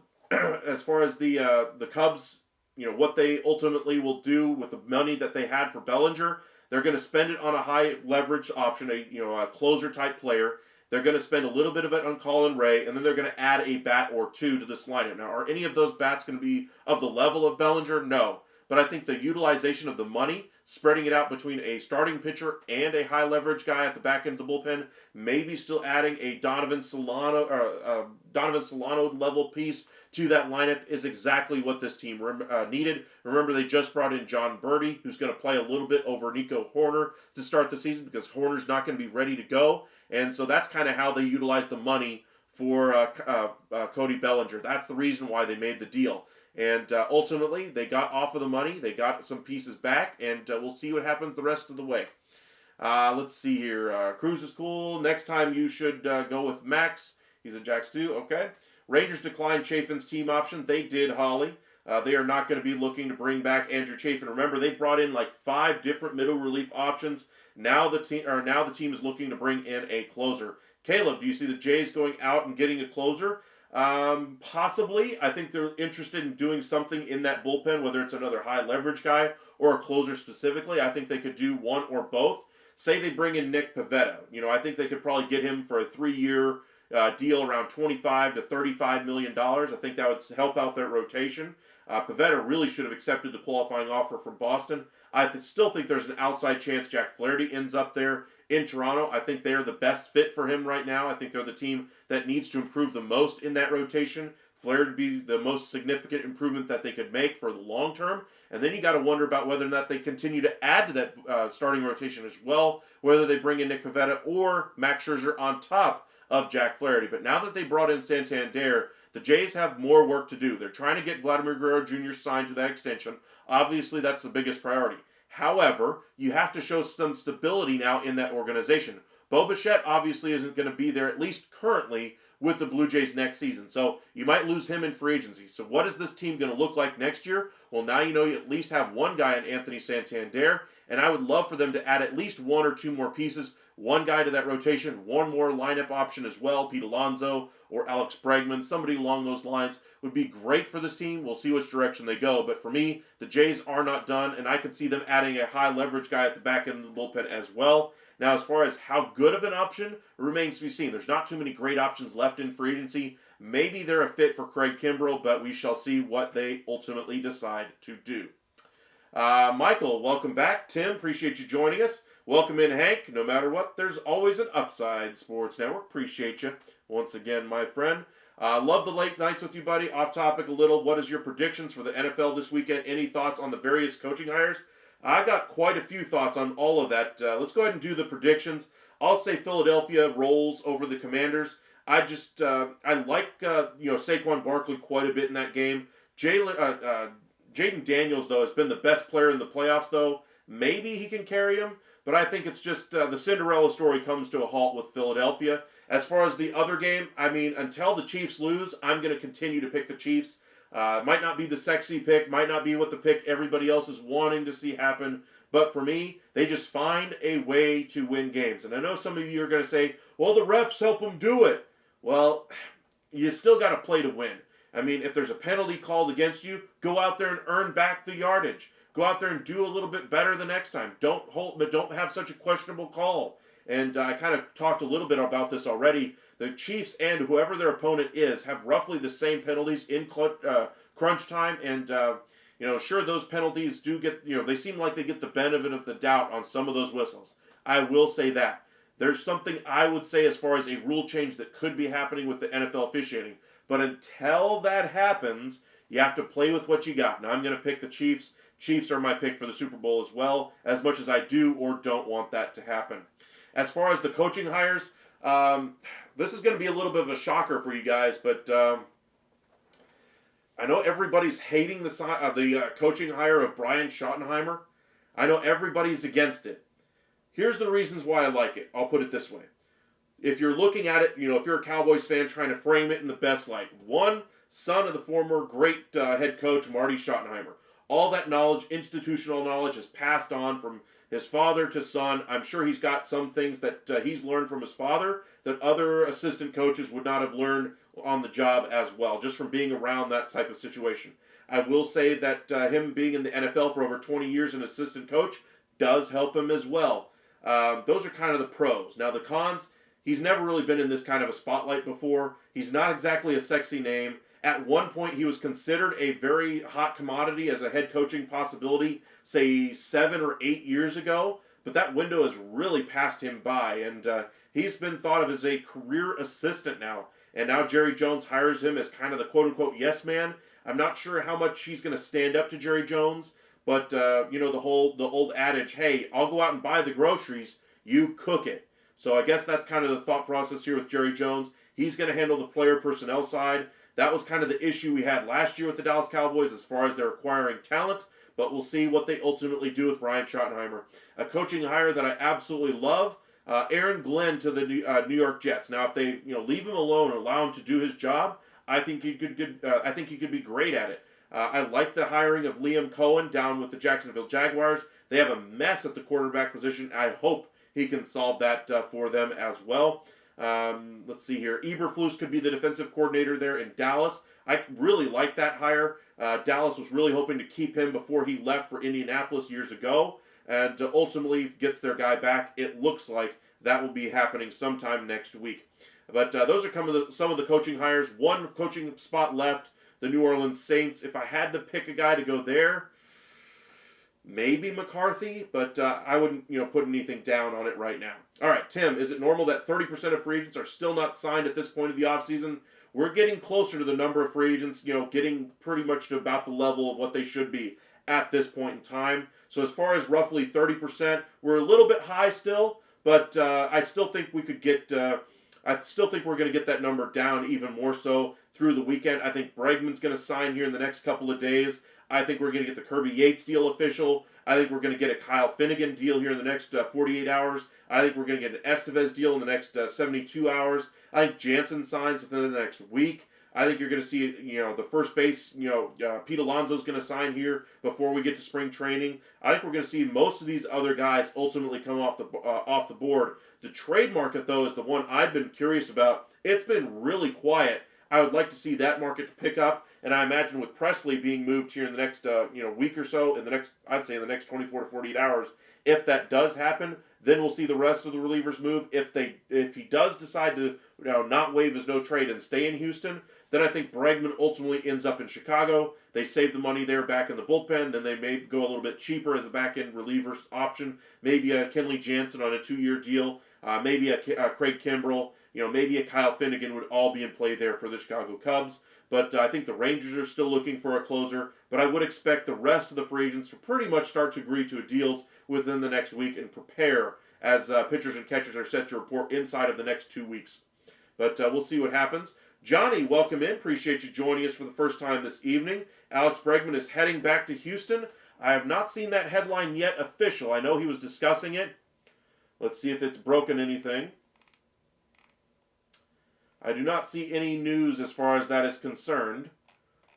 Cubs, what they ultimately will do with the money that they had for Bellinger, they're going to spend it on a high leverage option, a closer type player. They're going to spend a little bit of it on Colin Ray, and then they're going to add a bat or two to this lineup. Now, are any of those bats going to be of the level of Bellinger? No. But I think the utilization of the money, spreading it out between a starting pitcher and a high leverage guy at the back end of the bullpen, maybe still adding a Donovan Solano level piece to that lineup is exactly what this team needed. Remember, they just brought in John Birdie, who's going to play a little bit over Nico Hoerner to start the season because Horner's not going to be ready to go. And so that's kind of how they utilize the money for Cody Bellinger. That's the reason why they made the deal. And ultimately, they got off of the money. They got some pieces back, and we'll see what happens the rest of the way. Let's see here. Cruz is cool. Next time you should go with Max. He's a Jax too. Okay. Rangers declined Chafin's team option. They did, Holly. They are not going to be looking to bring back Andrew Chafin. Remember, they brought in like 5 different middle relief options. Now the team is looking to bring in a closer. Caleb, do you see the Jays going out and getting a closer? Possibly. I think they're interested in doing something in that bullpen, whether it's another high leverage guy or a closer specifically. I think they could do one or both. Say they bring in Nick Pivetta. I think they could probably get him for a 3-year deal around $25 to $35 million. I think that would help out their rotation. Pivetta really should have accepted the qualifying offer from Boston. I still think there's an outside chance Jack Flaherty ends up there in Toronto. I think they're the best fit for him right now. I think they're the team that needs to improve the most in that rotation. Flaherty would be the most significant improvement that they could make for the long term. And then you got to wonder about whether or not they continue to add to that starting rotation as well, whether they bring in Nick Pivetta or Max Scherzer on top of Jack Flaherty. But now that they brought in Santander, the Jays have more work to do. They're trying to get Vladimir Guerrero Jr. signed to that extension. Obviously, that's the biggest priority. However, you have to show some stability now in that organization. Bo Bichette obviously isn't going to be there, at least currently, with the Blue Jays next season. So you might lose him in free agency. So what is this team going to look like next year? Well, now you at least have one guy in Anthony Santander, and I would love for them to add at least 1 or 2 more pieces. One guy to that rotation, one more lineup option as well, Pete Alonso or Alex Bregman, somebody along those lines would be great for this team. We'll see which direction they go. But for me, the Jays are not done, and I could see them adding a high leverage guy at the back end of the bullpen as well. Now, as far as how good of an option, remains to be seen. There's not too many great options left in free agency. Maybe they're a fit for Craig Kimbrell, but we shall see what they ultimately decide to do. Michael, welcome back. Tim, appreciate you joining us. Welcome in, Hank. No matter what, there's always an upside. Sports Network, appreciate you once again, my friend. Love the late nights with you, buddy. Off topic a little. What is your predictions for the NFL this weekend? Any thoughts on the various coaching hires? I got quite a few thoughts on all of that. Let's go ahead and do the predictions. I'll say Philadelphia rolls over the Commanders. I like Saquon Barkley quite a bit in that game. Jaden Daniels, though, has been the best player in the playoffs, though. Maybe he can carry him, but I think it's just the Cinderella story comes to a halt with Philadelphia. As far as the other game, until the Chiefs lose, I'm going to continue to pick the Chiefs. Might not be the sexy pick, might not be what the pick everybody else is wanting to see happen, but for me, they just find a way to win games. And I know some of you are going to say, well, the refs help them do it. Well, you still got to play to win. If there's a penalty called against you, go out there and earn back the yardage. Go out there and do a little bit better the next time. Don't have such a questionable call. And I kind of talked a little bit about this already. The Chiefs and whoever their opponent is have roughly the same penalties in crunch time. And, sure, those penalties do get, they seem like they get the benefit of the doubt on some of those whistles. I will say that. There's something I would say as far as a rule change that could be happening with the NFL officiating. But until that happens, you have to play with what you got. Now, I'm going to pick the Chiefs. Chiefs are my pick for the Super Bowl as well, as much as I do or don't want that to happen. As far as the coaching hires, this is going to be a little bit of a shocker for you guys, but I know everybody's hating the coaching hire of Brian Schottenheimer. I know everybody's against it. Here's the reasons why I like it. I'll put it this way. If you're looking at it, if you're a Cowboys fan trying to frame it in the best light. One, son of the former great head coach Marty Schottenheimer. All that knowledge, institutional knowledge, is passed on from his father to son. I'm sure he's got some things that he's learned from his father that other assistant coaches would not have learned on the job as well, just from being around that type of situation. I will say that him being in the NFL for over 20 years as an assistant coach does help him as well. Those are kind of the pros. Now the cons, he's never really been in this kind of a spotlight before. He's not exactly a sexy name. At one point, he was considered a very hot commodity as a head coaching possibility, say 7 or 8 years ago. But that window has really passed him by, and he's been thought of as a career assistant now. And now Jerry Jones hires him as kind of the quote-unquote yes man. I'm not sure how much he's going to stand up to Jerry Jones, but the old adage, hey, I'll go out and buy the groceries, you cook it. So I guess that's kind of the thought process here with Jerry Jones. He's going to handle the player personnel side. That was kind of the issue we had last year with the Dallas Cowboys as far as their acquiring talent, but we'll see what they ultimately do with Brian Schottenheimer. A coaching hire that I absolutely love, Aaron Glenn to the New York Jets. Now, if they leave him alone and allow him to do his job, I think he could be great at it. I like the hiring of Liam Cohen down with the Jacksonville Jaguars. They have a mess at the quarterback position. I hope he can solve that for them as well. Let's see here. Eberflus could be the defensive coordinator there in Dallas. I really like that hire. Dallas was really hoping to keep him before he left for Indianapolis years ago, and ultimately gets their guy back. It looks like that will be happening sometime next week. But those are some of the coaching hires. One coaching spot left, the New Orleans Saints. If I had to pick a guy to go there, maybe McCarthy, but I wouldn't put anything down on it right now. All right, Tim, is it normal that 30% of free agents are still not signed at this point of the offseason? We're getting closer to the number of free agents, getting pretty much to about the level of what they should be at this point in time. So as far as roughly 30%, we're a little bit high still, but I still think we could get... I still think we're going to get that number down even more so through the weekend. I think Bregman's going to sign here in the next couple of days. I think we're going to get the Kirby Yates deal official. I think we're going to get a Kyle Finnegan deal here in the next 48 hours. I think we're going to get an Estevez deal in the next 72 hours. I think Jansen signs within the next week. I think you're going to see, the first base, Pete Alonso's going to sign here before we get to spring training. I think we're going to see most of these other guys ultimately come off the board. The trade market, though, is the one I've been curious about. It's been really quiet. I would like to see that market pick up, and I imagine with Presley being moved here in the next week or so, I'd say in the next 24 to 48 hours, if that does happen, then we'll see the rest of the relievers move. If he does decide to not waive his no trade and stay in Houston, then I think Bregman ultimately ends up in Chicago. They save the money there back in the bullpen. Then they may go a little bit cheaper as a back-end reliever option. Maybe a Kenley Jansen on a 2-year deal. Maybe a Craig Kimbrell. Maybe a Kyle Finnegan would all be in play there for the Chicago Cubs. But I think the Rangers are still looking for a closer. But I would expect the rest of the free agents to pretty much start to agree to deals within the next week and prepare as pitchers and catchers are set to report inside of the next 2 weeks. But we'll see what happens. Johnny, welcome in. Appreciate you joining us for the first time this evening. Alex Bregman is heading back to Houston. I have not seen that headline yet official. I know he was discussing it. Let's see if it's broken anything. I do not see any news as far as that is concerned.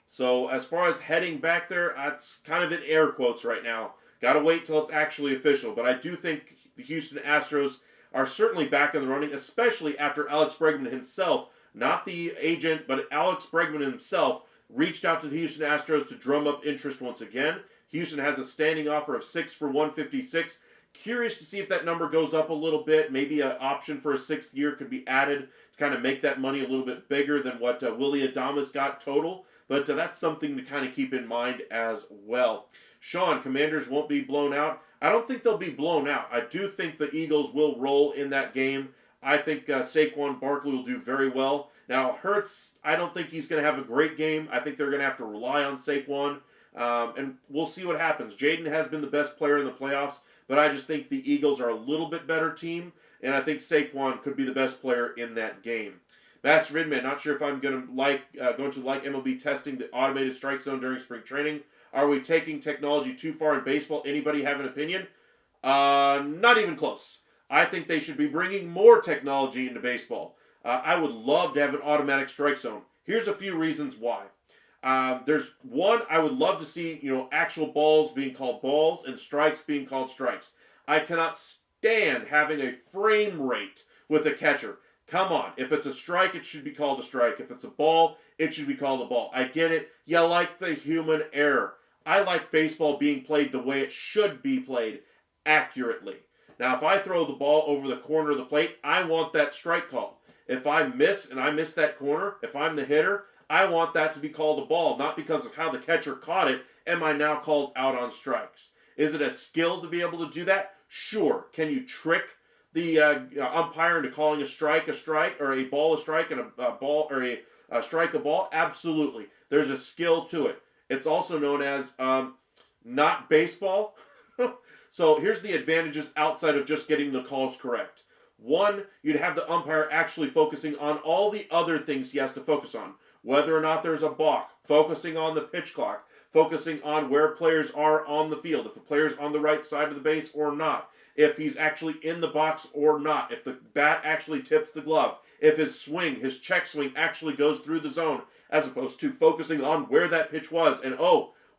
So as far as heading back there, that's kind of in air quotes right now. Got to wait till it's actually official. But I do think the Houston Astros are certainly back in the running, especially after Alex Bregman himself, not the agent, but Alex Bregman himself, reached out to the Houston Astros to drum up interest once again. Houston has a standing offer of 6 for $156. Curious to see if that number goes up a little bit. Maybe an option for a 6th year could be added to kind of make that money a little bit bigger than what Willie Adames got total. But that's something to kind of keep in mind as well. Sean, Commanders won't be blown out. I don't think they'll be blown out. I do think the Eagles will roll in that game. I think Saquon Barkley will do very well. Now, Hurts, I don't think he's going to have a great game. I think they're going to have to rely on Saquon. And we'll see what happens. Jaden has been the best player in the playoffs, but I just think the Eagles are a little bit better team. and I think Saquon could be the best player in that game. Master Vidman, not sure if I'm going to like MLB testing the automated strike zone during spring training. Are we taking technology too far in baseball? Anybody have an opinion? Not even close. I think they should be bringing more technology into baseball. I would love to have an automatic strike zone. Here's a few reasons why. There's one, I would love to see, actual balls being called balls and strikes being called strikes. I cannot stand having a frame rate with a catcher. Come on, if it's a strike, it should be called a strike. If it's a ball, it should be called a ball. I get it. You like the human error. I like baseball being played the way it should be played, accurately. Now, if I throw the ball over the corner of the plate, I want that strike call. If I miss and I miss that corner, if I'm the hitter, I want that to be called a ball, not because of how the catcher caught it. Am I now called out on strikes? Is it a skill to be able to do that? Sure. Can you trick the umpire into calling a strike, or a ball a strike, and a ball or a strike a ball? Absolutely. There's a skill to it. It's also known as not baseball. So here's the advantages outside of just getting the calls correct. One, you'd have the umpire actually focusing on all the other things he has to focus on. Whether or not there's a balk, focusing on the pitch clock, focusing on where players are on the field, if the player's on the right side of the base or not, if he's actually in the box or not, if the bat actually tips the glove, if his swing, his check swing actually goes through the zone, as opposed to focusing on where that pitch was and,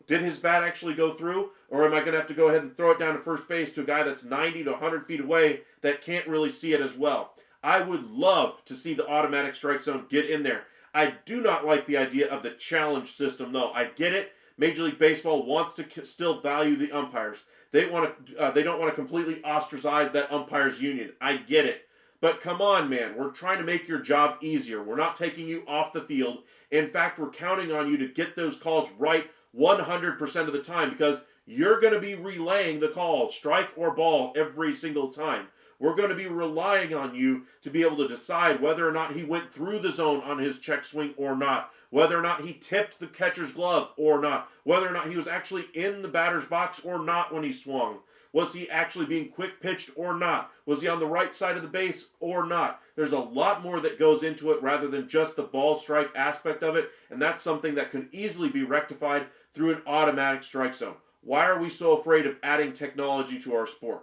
did his bat actually go through? Or am I going to have to go ahead and throw it down to first base to a guy that's 90 to 100 feet away that can't really see it as well? I would love to see the automatic strike zone get in there. I do not like the idea of the challenge system, though. I get it. Major League Baseball wants to still value the umpires. They don't want to completely ostracize that umpires union. I get it. But come on, man. We're trying to make your job easier. We're not taking you off the field. In fact, we're counting on you to get those calls right 100% of the time, because you're going to be relaying the call, strike or ball, every single time. We're going to be relying on you to be able to decide whether or not he went through the zone on his check swing or not, whether or not he tipped the catcher's glove or not, whether or not he was actually in the batter's box or not when he swung. Was he actually being quick pitched or not? Was he on the right side of the base or not? There's a lot more that goes into it rather than just the ball strike aspect of it, and that's something that could easily be rectified through an automatic strike zone. Why are we so afraid of adding technology to our sport?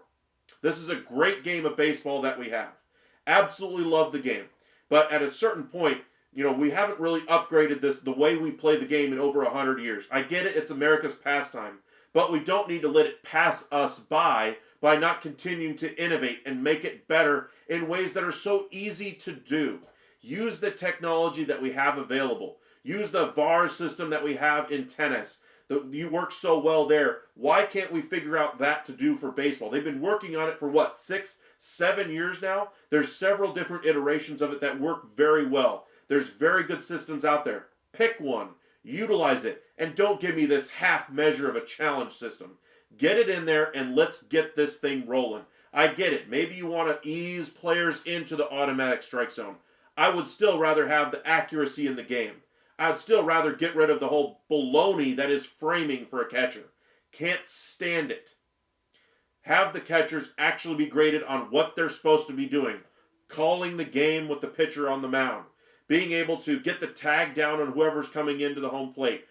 This is a great game of baseball that we have. Absolutely love the game. But at a certain point, we haven't really upgraded the way we play the game in over 100 years. I get it, it's America's pastime. But we don't need to let it pass us by not continuing to innovate and make it better in ways that are so easy to do. Use the technology that we have available. Use the VAR system that we have in tennis. You work so well there. Why can't we figure out that to do for baseball? They've been working on it for 6, 7 years now? There's several different iterations of it that work very well. There's very good systems out there. Pick one. Utilize it, and don't give me this half measure of a challenge system. Get it in there, and let's get this thing rolling. I get it. Maybe you want to ease players into the automatic strike zone. I would still rather have the accuracy in the game. I would still rather get rid of the whole baloney that is framing for a catcher. Can't stand it. Have the catchers actually be graded on what they're supposed to be doing. Calling the game with the pitcher on the mound. Being able to get the tag down on whoever's coming into the home plate.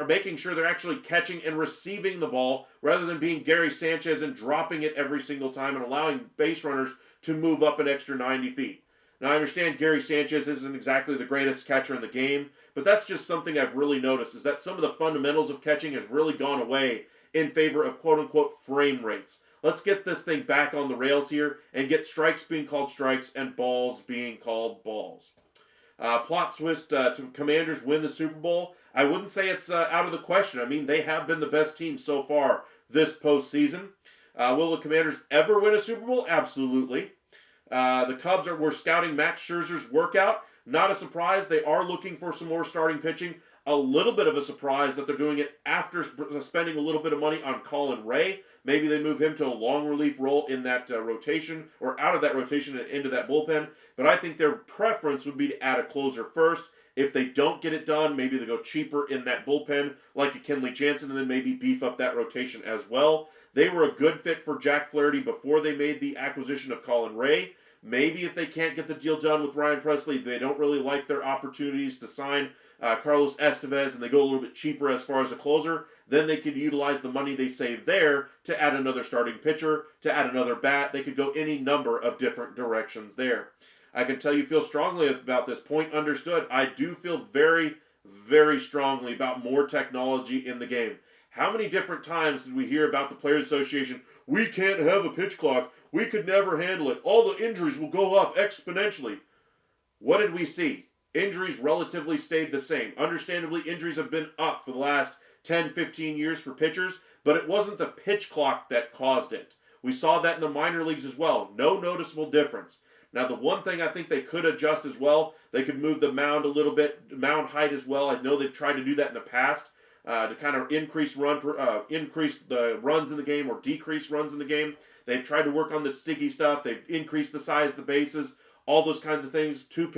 Making sure they're actually catching and receiving the ball rather than being Gary Sanchez and dropping it every single time and allowing base runners to move up an extra 90 feet. Now, I understand Gary Sanchez isn't exactly the greatest catcher in the game, but that's just something I've really noticed, is that some of the fundamentals of catching has really gone away in favor of quote-unquote frame rates. Let's get this thing back on the rails here and get strikes being called strikes and balls being called balls. Plot twist to Commanders win the Super Bowl. I wouldn't say it's out of the question. I mean, they have been the best team so far this postseason. Will the Commanders ever win a Super Bowl? Absolutely. The Cubs were scouting Max Scherzer's workout. Not a surprise. They are looking for some more starting pitching. A little bit of a surprise that they're doing it after spending a little bit of money on Colin Ray. Maybe they move him to a long relief role in that rotation, or out of that rotation and into that bullpen. But I think their preference would be to add a closer first. If they don't get it done, maybe they go cheaper in that bullpen, like a Kenley Jansen, and then maybe beef up that rotation as well. They were a good fit for Jack Flaherty before they made the acquisition of Colin Ray. Maybe if they can't get the deal done with Ryan Presley, they don't really like their opportunities to sign Carlos Estevez, and they go a little bit cheaper as far as a closer, then they could utilize the money they saved there to add another starting pitcher, to add another bat. They could go any number of different directions there. I can tell you feel strongly about this. Point understood. I do feel very, very strongly about more technology in the game. How many different times did we hear about the Players Association? We can't have a pitch clock. We could never handle it. All the injuries will go up exponentially. What did we see? Injuries relatively stayed the same. Understandably, injuries have been up for the last 10, 15 years for pitchers, but it wasn't the pitch clock that caused it. We saw that in the minor leagues as well. No noticeable difference. Now, the one thing I think they could adjust as well, they could move the mound a little bit, mound height as well. I know they've tried to do that in the past to kind of increase the runs in the game or decrease runs in the game. They've tried to work on the sticky stuff. They've increased the size of the bases, all those kinds of things. Two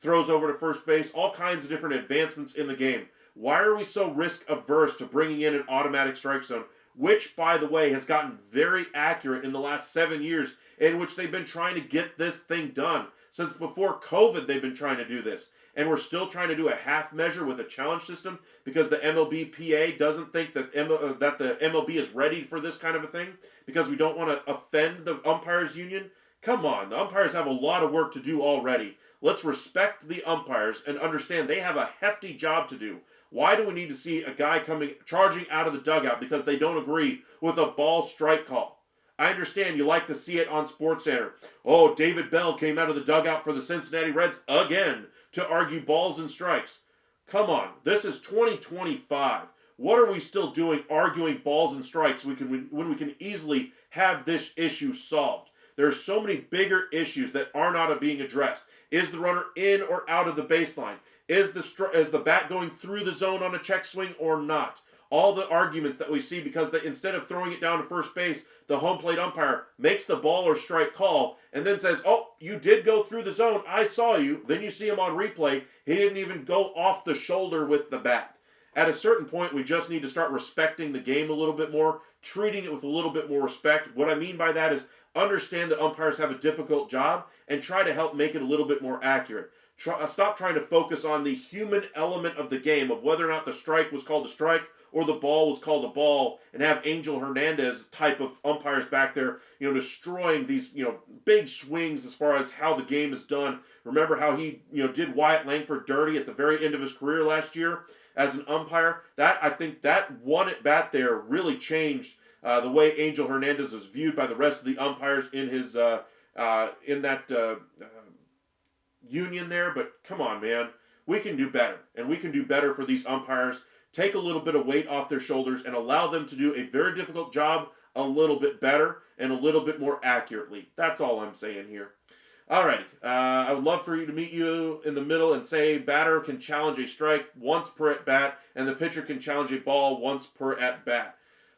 throws over to first base, all kinds of different advancements in the game. Why are we so risk averse to bringing in an automatic strike zone, which, by the way, has gotten very accurate in the last 7 years, in which they've been trying to get this thing done. Since before COVID, they've been trying to do this. And we're still trying to do a half measure with a challenge system because the MLBPA doesn't think that the MLB is ready for this kind of a thing because we don't want to offend the umpires union. Come on, the umpires have a lot of work to do already. Let's respect the umpires and understand they have a hefty job to do. Why do we need to see a guy charging out of the dugout because they don't agree with a ball strike call? I understand you like to see it on SportsCenter. Oh, David Bell came out of the dugout for the Cincinnati Reds again to argue balls and strikes. Come on, this is 2025. What are we still doing arguing balls and strikes when we can easily have this issue solved? There are so many bigger issues that are not being addressed. Is the runner in or out of the baseline? Is the bat going through the zone on a check swing or not? All the arguments that we see because instead of throwing it down to first base, the home plate umpire makes the ball or strike call and then says, oh, you did go through the zone. I saw you. Then you see him on replay. He didn't even go off the shoulder with the bat. At a certain point, we just need to start respecting the game a little bit more, treating it with a little bit more respect. What I mean by that is understand that umpires have a difficult job and try to help make it a little bit more accurate. Stop trying to focus on the human element of the game of whether or not the strike was called a strike or the ball was called a ball, and have Angel Hernandez type of umpires back there, destroying these, big swings as far as how the game is done. Remember how he, did Wyatt Langford dirty at the very end of his career last year as an umpire? I think that one at bat there really changed the way Angel Hernandez was viewed by the rest of the umpires in his union there. But come on, man, we can do better, and we can do better for these umpires. Take a little bit of weight off their shoulders and allow them to do a very difficult job a little bit better and a little bit more accurately. That's all I'm saying here. Alrighty, I would love for you to meet you in the middle and say batter can challenge a strike once per at bat and the pitcher can challenge a ball once per at bat.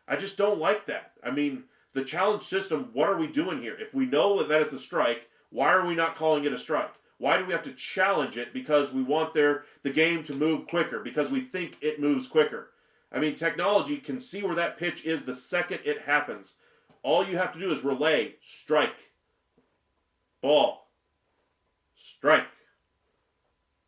I just don't like that. I mean, the challenge system, what are we doing here? If we know that it's a strike, why are we not calling it a strike? Why do we have to challenge it because we want the game to move quicker, because we think it moves quicker? I mean, technology can see where that pitch is the second it happens. All you have to do is relay, strike, ball, strike,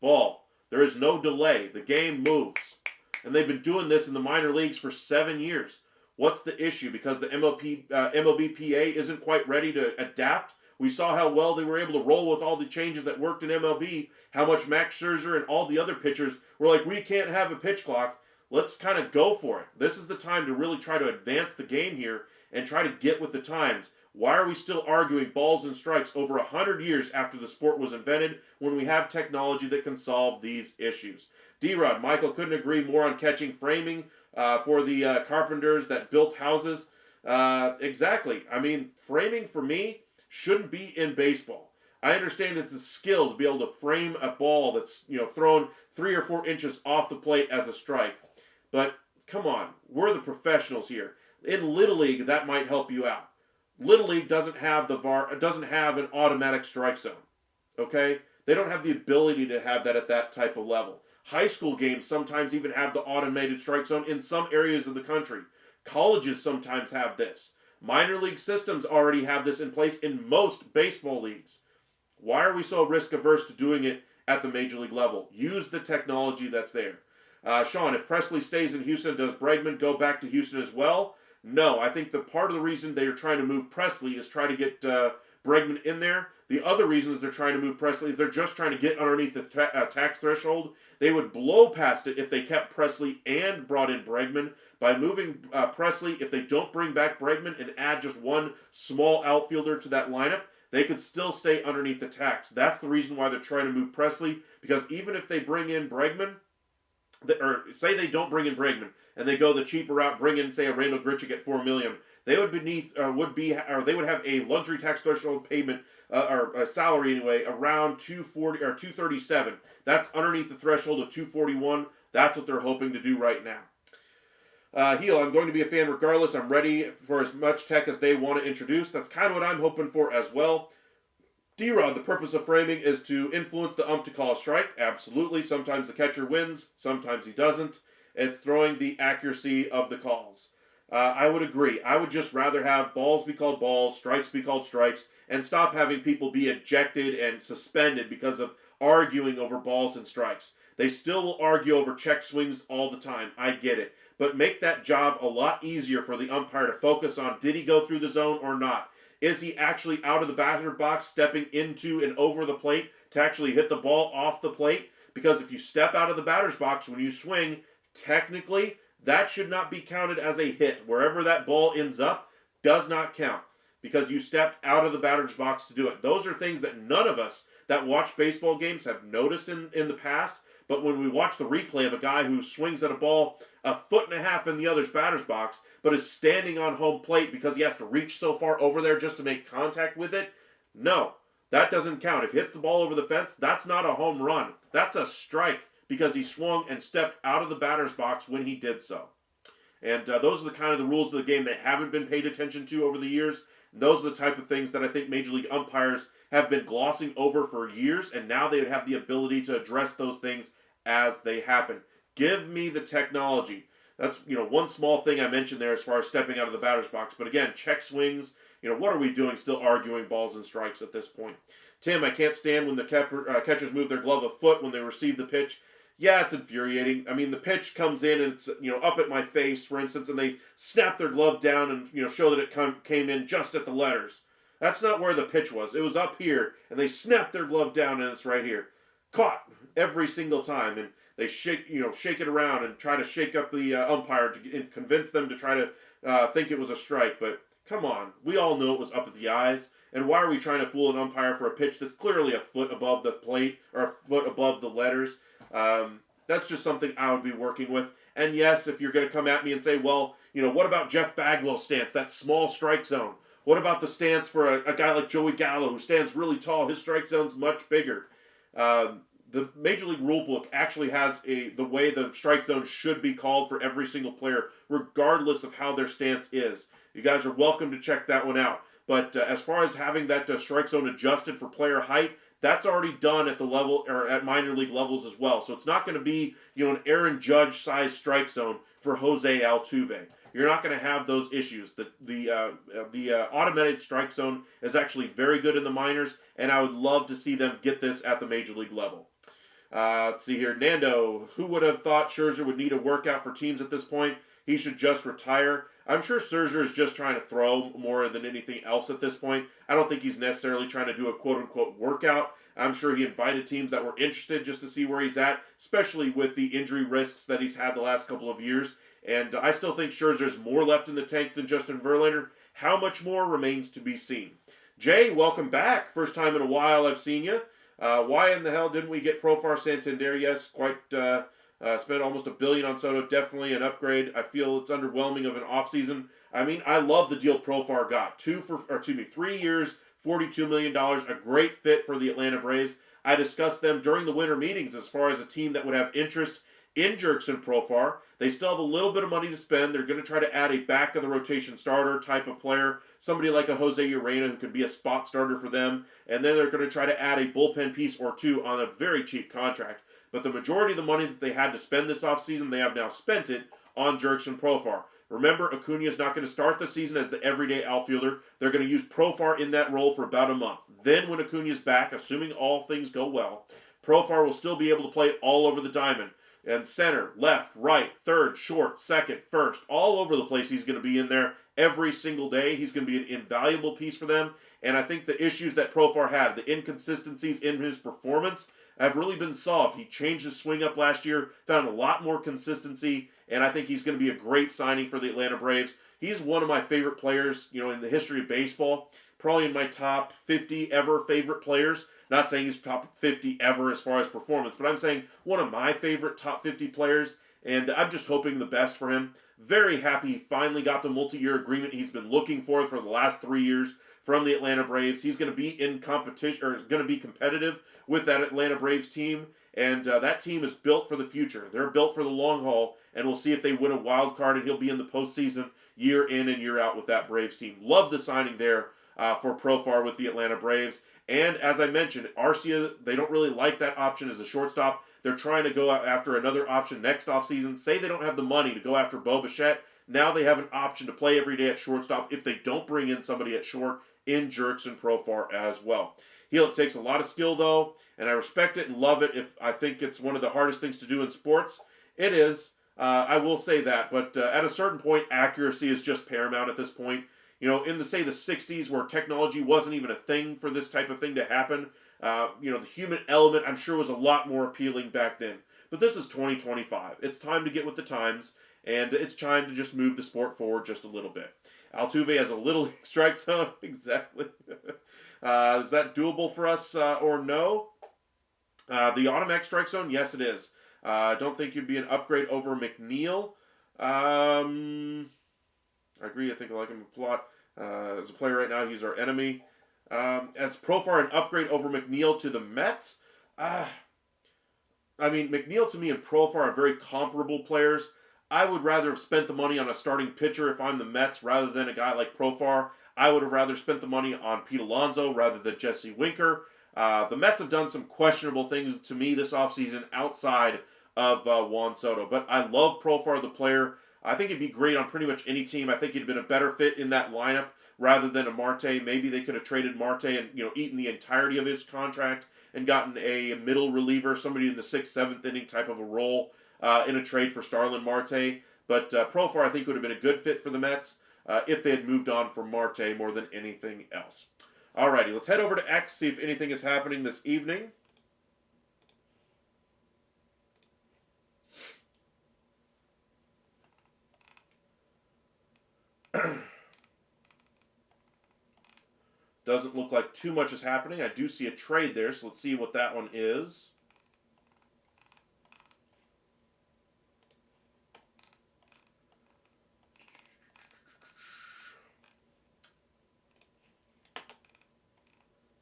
ball. There is no delay. The game moves. And they've been doing this in the minor leagues for 7 years. What's the issue? Because the MLBPA isn't quite ready to adapt? We saw how well they were able to roll with all the changes that worked in MLB, how much Max Scherzer and all the other pitchers were like, we can't have a pitch clock. Let's kind of go for it. This is the time to really try to advance the game here and try to get with the times. Why are we still arguing balls and strikes over 100 years after the sport was invented when we have technology that can solve these issues? D-Rod, Michael couldn't agree more on catching framing for the carpenters that built houses. Exactly. I mean, framing for me shouldn't be in baseball. I understand it's a skill to be able to frame a ball that's, thrown 3 or 4 inches off the plate as a strike. But come on, we're the professionals here. In Little League, that might help you out. Little League doesn't have doesn't have an automatic strike zone. Okay? They don't have the ability to have that at that type of level. High school games sometimes even have the automated strike zone in some areas of the country. Colleges sometimes have this. Minor league systems already have this in place in most baseball leagues. Why are we so risk averse to doing it at the major league level? Use the technology that's there. Sean, if Presley stays in Houston, does Bregman go back to Houston as well? No, I think the part of the reason they are trying to move Presley is try to get Bregman in there. The other reasons they're trying to move Presley is they're just trying to get underneath the tax threshold. They would blow past it if they kept Presley and brought in Bregman. By moving Presley, if they don't bring back Bregman and add just one small outfielder to that lineup, they could still stay underneath the tax. That's the reason why they're trying to move Presley, because even if they bring in Bregman, or say they don't bring in Bregman and they go the cheaper route, bring in say a Randall Grichuk at $4 million, they would they would have a luxury tax threshold payment or a salary anyway around 240 or 237. That's underneath the threshold of 241. That's what they're hoping to do right now. Heel, I'm going to be a fan regardless. I'm ready for as much tech as they want to introduce. That's kind of what I'm hoping for as well. D-Rod, the purpose of framing is to influence the ump to call a strike. Absolutely. Sometimes the catcher wins. Sometimes he doesn't. It's throwing the accuracy of the calls. I would agree. I would just rather have balls be called balls, strikes be called strikes, and stop having people be ejected and suspended because of arguing over balls and strikes. They still will argue over check swings all the time. I get it. But make that job a lot easier for the umpire to focus on, did he go through the zone or not? Is he actually out of the batter box, stepping into and over the plate to actually hit the ball off the plate? Because if you step out of the batter's box when you swing, technically, that should not be counted as a hit. Wherever that ball ends up does not count because you stepped out of the batter's box to do it. Those are things that none of us that watch baseball games have noticed in the past. But when we watch the replay of a guy who swings at a ball a foot and a half in the other's batter's box, but is standing on home plate because he has to reach so far over there just to make contact with it, no, that doesn't count. If he hits the ball over the fence, that's not a home run. That's a strike because he swung and stepped out of the batter's box when he did so. And those are the kind of the rules of the game that haven't been paid attention to over the years. Those are the type of things that I think Major League umpires have been glossing over for years, and now they have the ability to address those things as they happen. Give me the technology. That's one small thing I mentioned there as far as stepping out of the batter's box. But again, check swings. What are we doing still arguing balls and strikes at this point? Tim, I can't stand when the catchers move their glove a foot when they receive the pitch. Yeah, it's infuriating. I mean, the pitch comes in and it's up at my face, for instance, and they snap their glove down and show that it came in just at the letters. That's not where the pitch was. It was up here, and they snap their glove down, and it's right here. Caught every single time, and they shake it around and try to shake up the umpire to convince them to try to think it was a strike. But come on, we all know it was up at the eyes. And why are we trying to fool an umpire for a pitch that's clearly a foot above the plate or a foot above the letters? That's just something I would be working with. And yes, if you're going to come at me and say, well, what about Jeff Bagwell's stance, that small strike zone? What about the stance for a guy like Joey Gallo who stands really tall? His strike zone's much bigger. The Major League Rulebook actually has the way the strike zone should be called for every single player, regardless of how their stance is. You guys are welcome to check that one out. But as far as having that strike zone adjusted for player height, that's already done at the level or at minor league levels as well. So it's not going to be an Aaron Judge size strike zone for Jose Altuve. You're not going to have those issues. The automated strike zone is actually very good in the minors, and I would love to see them get this at the major league level. Let's see here. Nando, who would have thought Scherzer would need a workout for teams at this point? He should just retire. I'm sure Scherzer is just trying to throw more than anything else at this point. I don't think he's necessarily trying to do a quote-unquote workout. I'm sure he invited teams that were interested just to see where he's at, especially with the injury risks that he's had the last couple of years. And I still think Scherzer's more left in the tank than Justin Verlander. How much more remains to be seen. Jay, welcome back. First time in a while I've seen you. Why in the hell didn't we get Profar Santander? Yes, quite spent almost $1 billion on Soto. Definitely an upgrade. I feel it's underwhelming of an offseason. I mean, I love the deal Profar got. 3 years, $42 million. A great fit for the Atlanta Braves. I discussed them during the winter meetings as far as a team that would have interest in Jurickson Profar. They still have a little bit of money to spend. They're going to try to add a back-of-the-rotation starter type of player, somebody like a Jose Urena who can be a spot starter for them, and then they're going to try to add a bullpen piece or two on a very cheap contract. But the majority of the money that they had to spend this offseason, they have now spent it on Jurickson Profar. Remember, Acuna is not going to start the season as the everyday outfielder. They're going to use Profar in that role for about a month. Then when Acuna is back, assuming all things go well, Profar will still be able to play all over the diamond. And center, left, right, third, short, second, first, all over the place. He's going to be in there every single day. He's going to be an invaluable piece for them. And I think the issues that Profar had, the inconsistencies in his performance, have really been solved. He changed his swing up last year, found a lot more consistency, and I think he's going to be a great signing for the Atlanta Braves. He's one of my favorite players, in the history of baseball. Probably in my top 50 ever favorite players. Not saying he's top 50 ever as far as performance, but I'm saying one of my favorite top 50 players, and I'm just hoping the best for him. Very happy he finally got the multi-year agreement he's been looking for the last 3 years from the Atlanta Braves. He's going to be in competition, or going to be competitive with that Atlanta Braves team, and that team is built for the future. They're built for the long haul, and we'll see if they win a wild card, and he'll be in the postseason year in and year out with that Braves team. Love the signing there for Profar with the Atlanta Braves. And as I mentioned, Arcia, they don't really like that option as a shortstop. They're trying to go after another option next offseason. Say they don't have the money to go after Bo Bichette. Now they have an option to play every day at shortstop if they don't bring in somebody at short in Jurickson Profar as well. It takes a lot of skill, though, and I respect it and love it. If I think it's one of the hardest things to do in sports, it is. I will say that. But at a certain point, accuracy is just paramount at this point. In the 60s where technology wasn't even a thing for this type of thing to happen, the human element, I'm sure, was a lot more appealing back then. But this is 2025. It's time to get with the times, and it's time to just move the sport forward just a little bit. Altuve has a little strike zone. Exactly. Is that doable for us or no? The automatic strike zone, yes, it is. I don't think you'd be an upgrade over McNeil. I agree. I think I like him a lot. As a player right now, he's our enemy. As Profar, an upgrade over McNeil to the Mets. McNeil to me and Profar are very comparable players. I would rather have spent the money on a starting pitcher if I'm the Mets rather than a guy like Profar. I would have rather spent the money on Pete Alonso rather than Jesse Winker. The Mets have done some questionable things to me this offseason outside of Juan Soto. But I love Profar, the player. I think he'd be great on pretty much any team. I think he'd have been a better fit in that lineup rather than a Marte. Maybe they could have traded Marte and eaten the entirety of his contract and gotten a middle reliever, somebody in the 6th, 7th inning type of a role in a trade for Starlin Marte. But Profar, I think, would have been a good fit for the Mets if they had moved on from Marte more than anything else. Alrighty, let's head over to X, see if anything is happening this evening. Doesn't look like too much is happening. I do see a trade there, so let's see what that one is.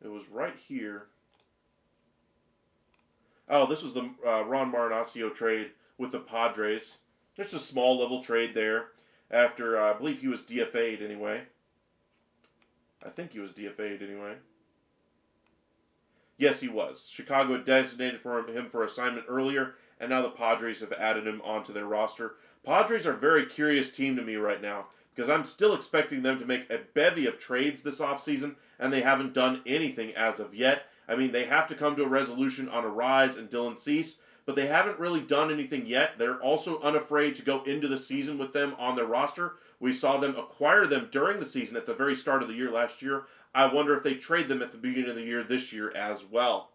It was right here. Oh, this was the Ron Marinaccio trade with the Padres. Just a small little trade there after, I believe he was DFA'd anyway. I think he was DFA'd anyway. Yes, he was. Chicago had designated for him for assignment earlier, and now the Padres have added him onto their roster. Padres are a very curious team to me right now, because I'm still expecting them to make a bevy of trades this offseason, and they haven't done anything as of yet. I mean, they have to come to a resolution on Arise and Dylan Cease, but they haven't really done anything yet. They're also unafraid to go into the season with them on their roster. We saw them acquire them during the season at the very start of the year last year. I wonder if they trade them at the beginning of the year this year as well.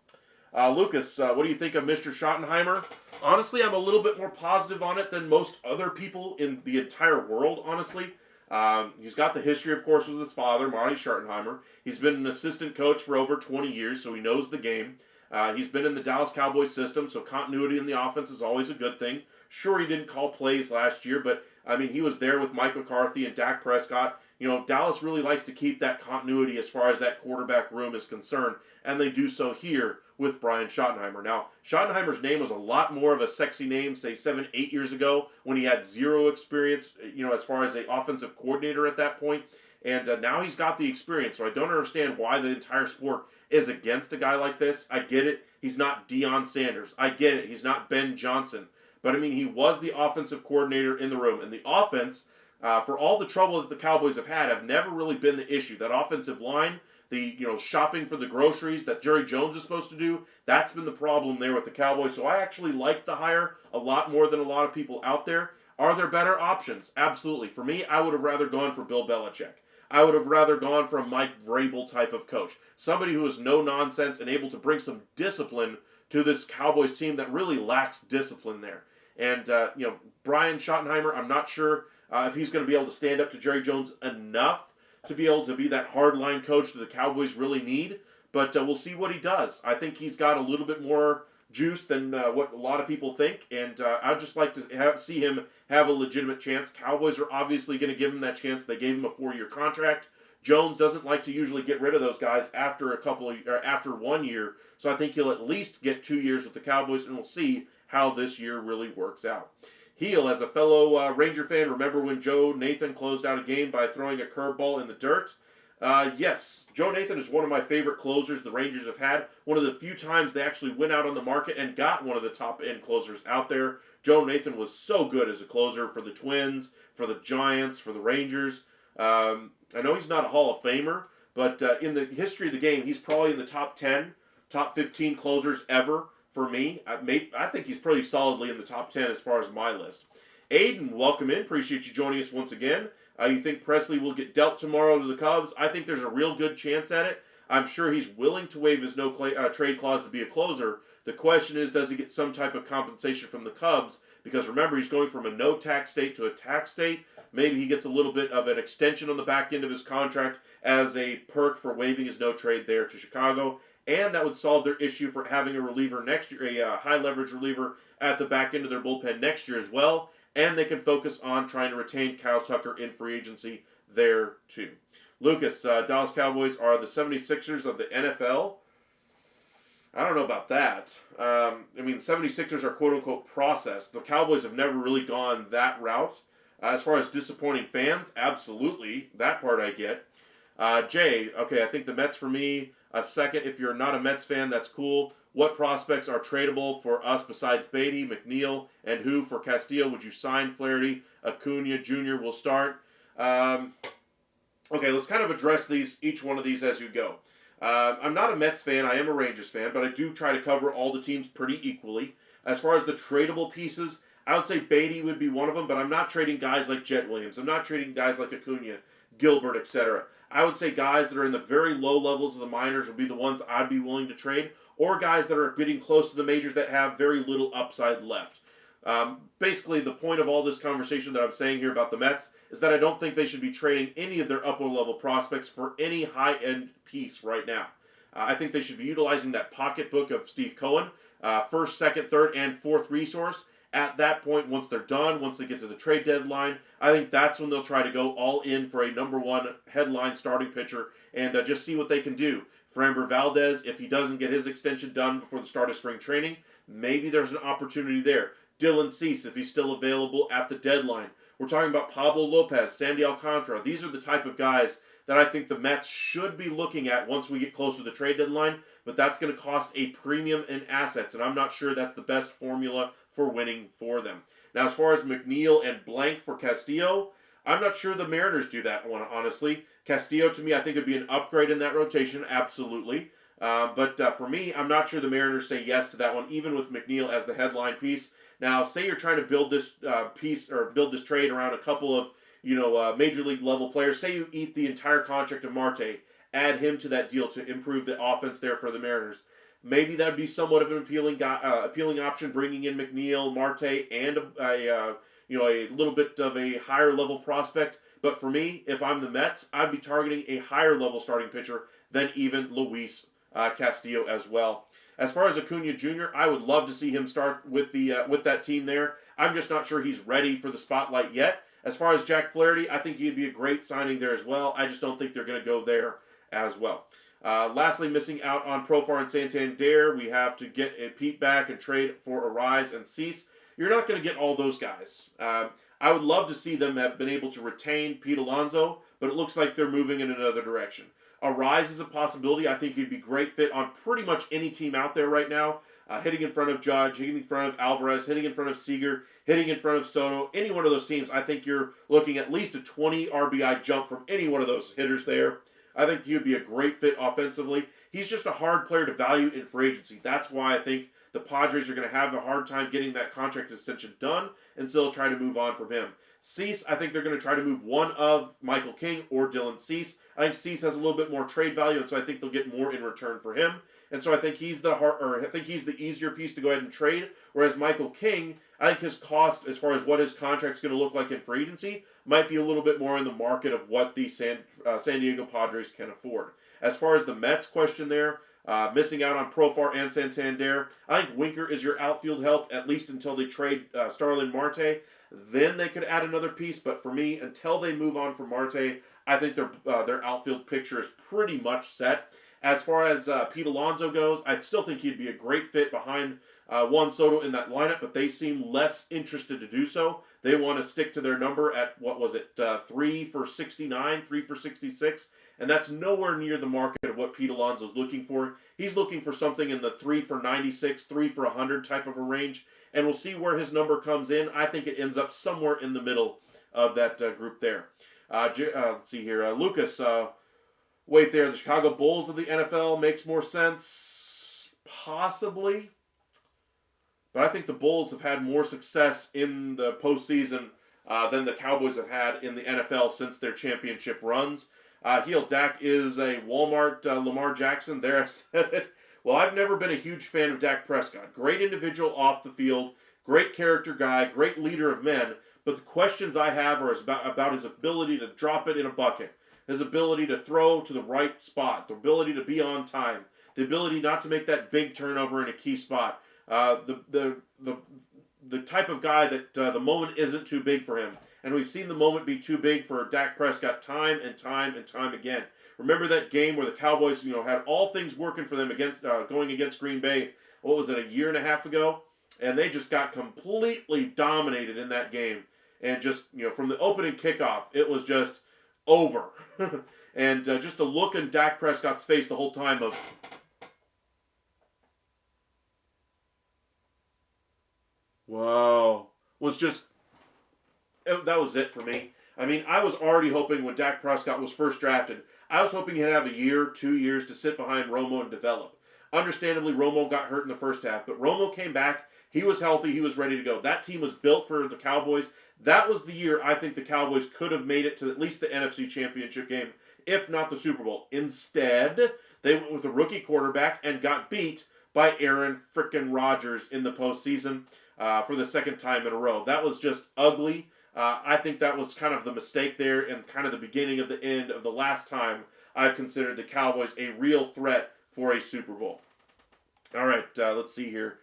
Lucas, what do you think of Mr. Schottenheimer? Honestly, I'm a little bit more positive on it than most other people in the entire world, honestly. He's got the history, of course, with his father, Marty Schottenheimer. He's been an assistant coach for over 20 years, so he knows the game. He's been in the Dallas Cowboys system, so continuity in the offense is always a good thing. Sure, he didn't call plays last year, but, he was there with Mike McCarthy and Dak Prescott. Dallas really likes to keep that continuity as far as that quarterback room is concerned, and they do so here with Brian Schottenheimer. Now, Schottenheimer's name was a lot more of a sexy name, say 7, 8 years ago, when he had zero experience, as far as the offensive coordinator at that point. And now he's got the experience, so I don't understand why the entire sport is against a guy like this. I get it. He's not Deion Sanders. I get it. He's not Ben Johnson. But, he was the offensive coordinator in the room. And the offense, for all the trouble that the Cowboys have never really been the issue. That offensive line, the shopping for the groceries that Jerry Jones is supposed to do, that's been the problem there with the Cowboys. So I actually like the hire a lot more than a lot of people out there. Are there better options? Absolutely. For me, I would have rather gone for Bill Belichick. I would have rather gone for a Mike Vrabel type of coach. Somebody who is no nonsense and able to bring some discipline to this Cowboys team that really lacks discipline there. And, Brian Schottenheimer, I'm not sure if he's going to be able to stand up to Jerry Jones enough to be able to be that hardline coach that the Cowboys really need. But we'll see what he does. I think he's got a little bit more juice than what a lot of people think, and I'd just like to see him have a legitimate chance. Cowboys are obviously going to give him that chance. They gave him a 4-year contract. Jones doesn't like to usually get rid of those guys after after 1 year, so I think he'll at least get 2 years with the Cowboys, and we'll see how this year really works out. Heel, as a fellow Ranger fan, remember when Joe Nathan closed out a game by throwing a curveball in the dirt? Yes, Joe Nathan is one of my favorite closers the Rangers have had. One of the few times they actually went out on the market and got one of the top-end closers out there. Joe Nathan was so good as a closer for the Twins, for the Giants, for the Rangers. I know he's not a Hall of Famer, but in the history of the game, he's probably in the top 10, top 15 closers ever for me. I think he's pretty solidly in the top 10 as far as my list. Aiden, welcome in. Appreciate you joining us once again. You think Presley will get dealt tomorrow to the Cubs? I think there's a real good chance at it. I'm sure he's willing to waive his trade clause to be a closer. The question is, does he get some type of compensation from the Cubs? Because remember, he's going from a no-tax state to a tax state. Maybe he gets a little bit of an extension on the back end of his contract as a perk for waiving his no-trade there to Chicago. And that would solve their issue for having a reliever next year, a high-leverage reliever at the back end of their bullpen next year as well. And they can focus on trying to retain Kyle Tucker in free agency there too. Lucas, Dallas Cowboys are the 76ers of the NFL. I don't know about that. The 76ers are quote-unquote processed. The Cowboys have never really gone that route. As far as disappointing fans, absolutely. That part I get. Jay, okay, I think the Mets for me. A second, if you're not a Mets fan, that's cool. What prospects are tradable for us besides Beatty, McNeil, and who for Castillo would you sign? Flaherty, Acuna Jr. will start. Okay, let's kind of address each one of these as you go. I'm not a Mets fan. I am a Rangers fan, but I do try to cover all the teams pretty equally. As far as the tradable pieces, I would say Beatty would be one of them, but I'm not trading guys like Jet Williams. I'm not trading guys like Acuna, Gilbert, etc. I would say guys that are in the very low levels of the minors would be the ones I'd be willing to trade, or guys that are getting close to the majors that have very little upside left. Basically, the point of all this conversation that I'm saying here about the Mets is that I don't think they should be trading any of their upper-level prospects for any high-end piece right now. I think they should be utilizing that pocketbook of Steve Cohen, first, second, third, and fourth resource. At that point, once they're done, once they get to the trade deadline, I think that's when they'll try to go all in for a number one headline starting pitcher and just see what they can do. Framber Valdez, if he doesn't get his extension done before the start of spring training, maybe there's an opportunity there. Dylan Cease, if he's still available at the deadline. We're talking about Pablo Lopez, Sandy Alcantara. These are the type of guys that I think the Mets should be looking at once we get closer to the trade deadline, but that's going to cost a premium in assets, and I'm not sure that's the best formula for winning for them. Now, as far as McNeil and blank for Castillo, I'm not sure the Mariners do that one, honestly. Castillo, to me, I think would be an upgrade in that rotation, absolutely. But for me, I'm not sure the Mariners say yes to that one, even with McNeil as the headline piece. Now, say you're trying to build this piece or build this trade around a couple of major league level players. Say you eat the entire contract of Marte, add him to that deal to improve the offense there for the Mariners. Maybe that would be somewhat of an appealing option, bringing in McNeil, Marte, and a little bit of a higher level prospect. But for me, if I'm the Mets, I'd be targeting a higher level starting pitcher than even Luis Castillo as well. As far as Acuna Jr., I would love to see him start with that team there. I'm just not sure he's ready for the spotlight yet. As far as Jack Flaherty, I think he'd be a great signing there as well. I just don't think they're going to go there as well. Lastly, missing out on Profar and Santander, we have to get Pete back and trade for Arise and Cease. You're not going to get all those guys. I would love to see them have been able to retain Pete Alonso, but it looks like they're moving in another direction. Arise is a possibility. I think he'd be a great fit on pretty much any team out there right now. hitting in front of Judge, hitting in front of Alvarez, hitting in front of Seager, hitting in front of Soto. Any one of those teams, I think you're looking at least a 20 RBI jump from any one of those hitters there. I think he would be a great fit offensively. He's just a hard player to value in free agency. That's why I think the Padres are going to have a hard time getting that contract extension done, and still try to move on from him. Cease, I think they're going to try to move one of Michael King or Dylan Cease. I think Cease has a little bit more trade value, and so I think they'll get more in return for him. And so I think he's the easier piece to go ahead and trade. Whereas Michael King, I think his cost, as far as what his contract's going to look like in free agency, might be a little bit more in the market of what the San Diego Padres can afford. As far as the Mets question there, missing out on Profar and Santander, I think Winker is your outfield help, at least until they trade Starlin Marte. Then they could add another piece, but for me, until they move on from Marte, I think their outfield picture is pretty much set. As far as Pete Alonso goes, I still think he'd be a great fit behind Juan Soto in that lineup, but they seem less interested to do so. They want to stick to their number at, 3 for 69, 3 for 66, and that's nowhere near the market of what Pete Alonso's looking for. He's looking for something in the 3 for 96, 3 for 100 type of a range, and we'll see where his number comes in. I think it ends up somewhere in the middle of that group there. Let's see here. Lucas, wait there. The Chicago Bulls of the NFL makes more sense? Possibly. But I think the Bulls have had more success in the postseason than the Cowboys have had in the NFL since their championship runs. Heel Dak is a Walmart Lamar Jackson. There I said it. Well, I've never been a huge fan of Dak Prescott. Great individual off the field, great character guy, great leader of men. But the questions I have are about his ability to drop it in a bucket, his ability to throw to the right spot, the ability to be on time, the ability not to make that big turnover in a key spot. The type of guy that the moment isn't too big for him. And we've seen the moment be too big for Dak Prescott time and time and time again. Remember that game where the Cowboys, had all things working for them against going against Green Bay, what was it, a year and a half ago? And they just got completely dominated in that game. And just, from the opening kickoff, it was just over. And just the look in Dak Prescott's face the whole time of, wow, was just, that was it for me. I mean, I was already hoping when Dak Prescott was first drafted, I was hoping he'd have a year, 2 years to sit behind Romo and develop. Understandably, Romo got hurt in the first half, but Romo came back. He was healthy. He was ready to go. That team was built for the Cowboys. That was the year I think the Cowboys could have made it to at least the NFC Championship game, if not the Super Bowl. Instead, they went with a rookie quarterback and got beat by Aaron frickin' Rodgers in the postseason for the second time in a row. That was just ugly. I think that was kind of the mistake there and kind of the beginning of the end of the last time I've considered the Cowboys a real threat for a Super Bowl. All right, let's see here.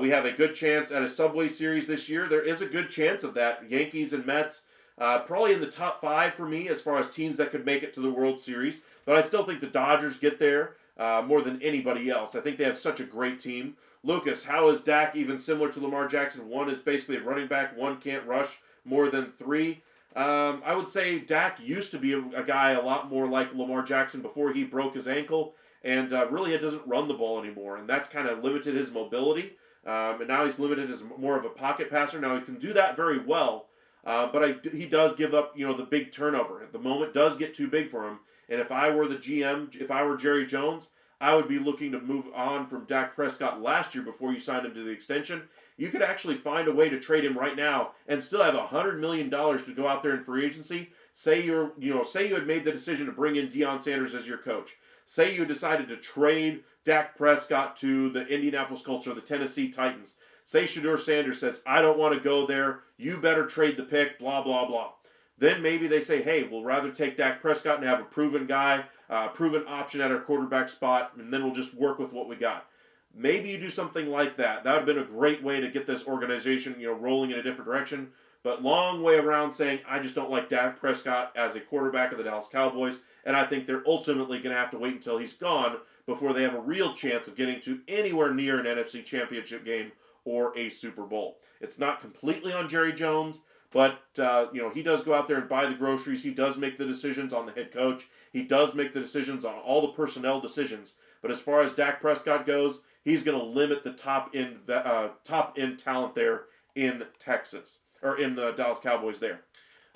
We have a good chance at a Subway Series this year. There is a good chance of that. Yankees and Mets, probably in the top 5 for me as far as teams that could make it to the World Series. But I still think the Dodgers get there more than anybody else. I think they have such a great team. Lucas, how is Dak even similar to Lamar Jackson? One is basically a running back. One can't rush more than 3. I would say Dak used to be a guy a lot more like Lamar Jackson before he broke his ankle. And really, it doesn't run the ball anymore. And that's kind of limited his mobility. And now he's limited as more of a pocket passer. Now, he can do that very well. But he does give up, the big turnover. The moment does get too big for him. And if I were the GM, if I were Jerry Jones, I would be looking to move on from Dak Prescott last year before you signed him to the extension. You could actually find a way to trade him right now and still have $100 million to go out there in free agency. Say you had made the decision to bring in Deion Sanders as your coach. Say you decided to trade Dak Prescott to the Indianapolis Colts or the Tennessee Titans. Say Shedeur Sanders says, I don't want to go there. You better trade the pick, blah, blah, blah. Then maybe they say, hey, we'll rather take Dak Prescott and have a proven guy, proven option at our quarterback spot, and then we'll just work with what we got. Maybe you do something like that. That would have been a great way to get this organization, rolling in a different direction. But long way around saying, I just don't like Dak Prescott as a quarterback of the Dallas Cowboys, and I think they're ultimately going to have to wait until he's gone before they have a real chance of getting to anywhere near an NFC Championship game or a Super Bowl. It's not completely on Jerry Jones, but he does go out there and buy the groceries. He does make the decisions on the head coach. He does make the decisions on all the personnel decisions. But as far as Dak Prescott goes, he's going to limit the top end talent there in Texas, or in the Dallas Cowboys there.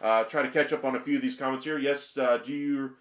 Try to catch up on a few of these comments here. Yes, you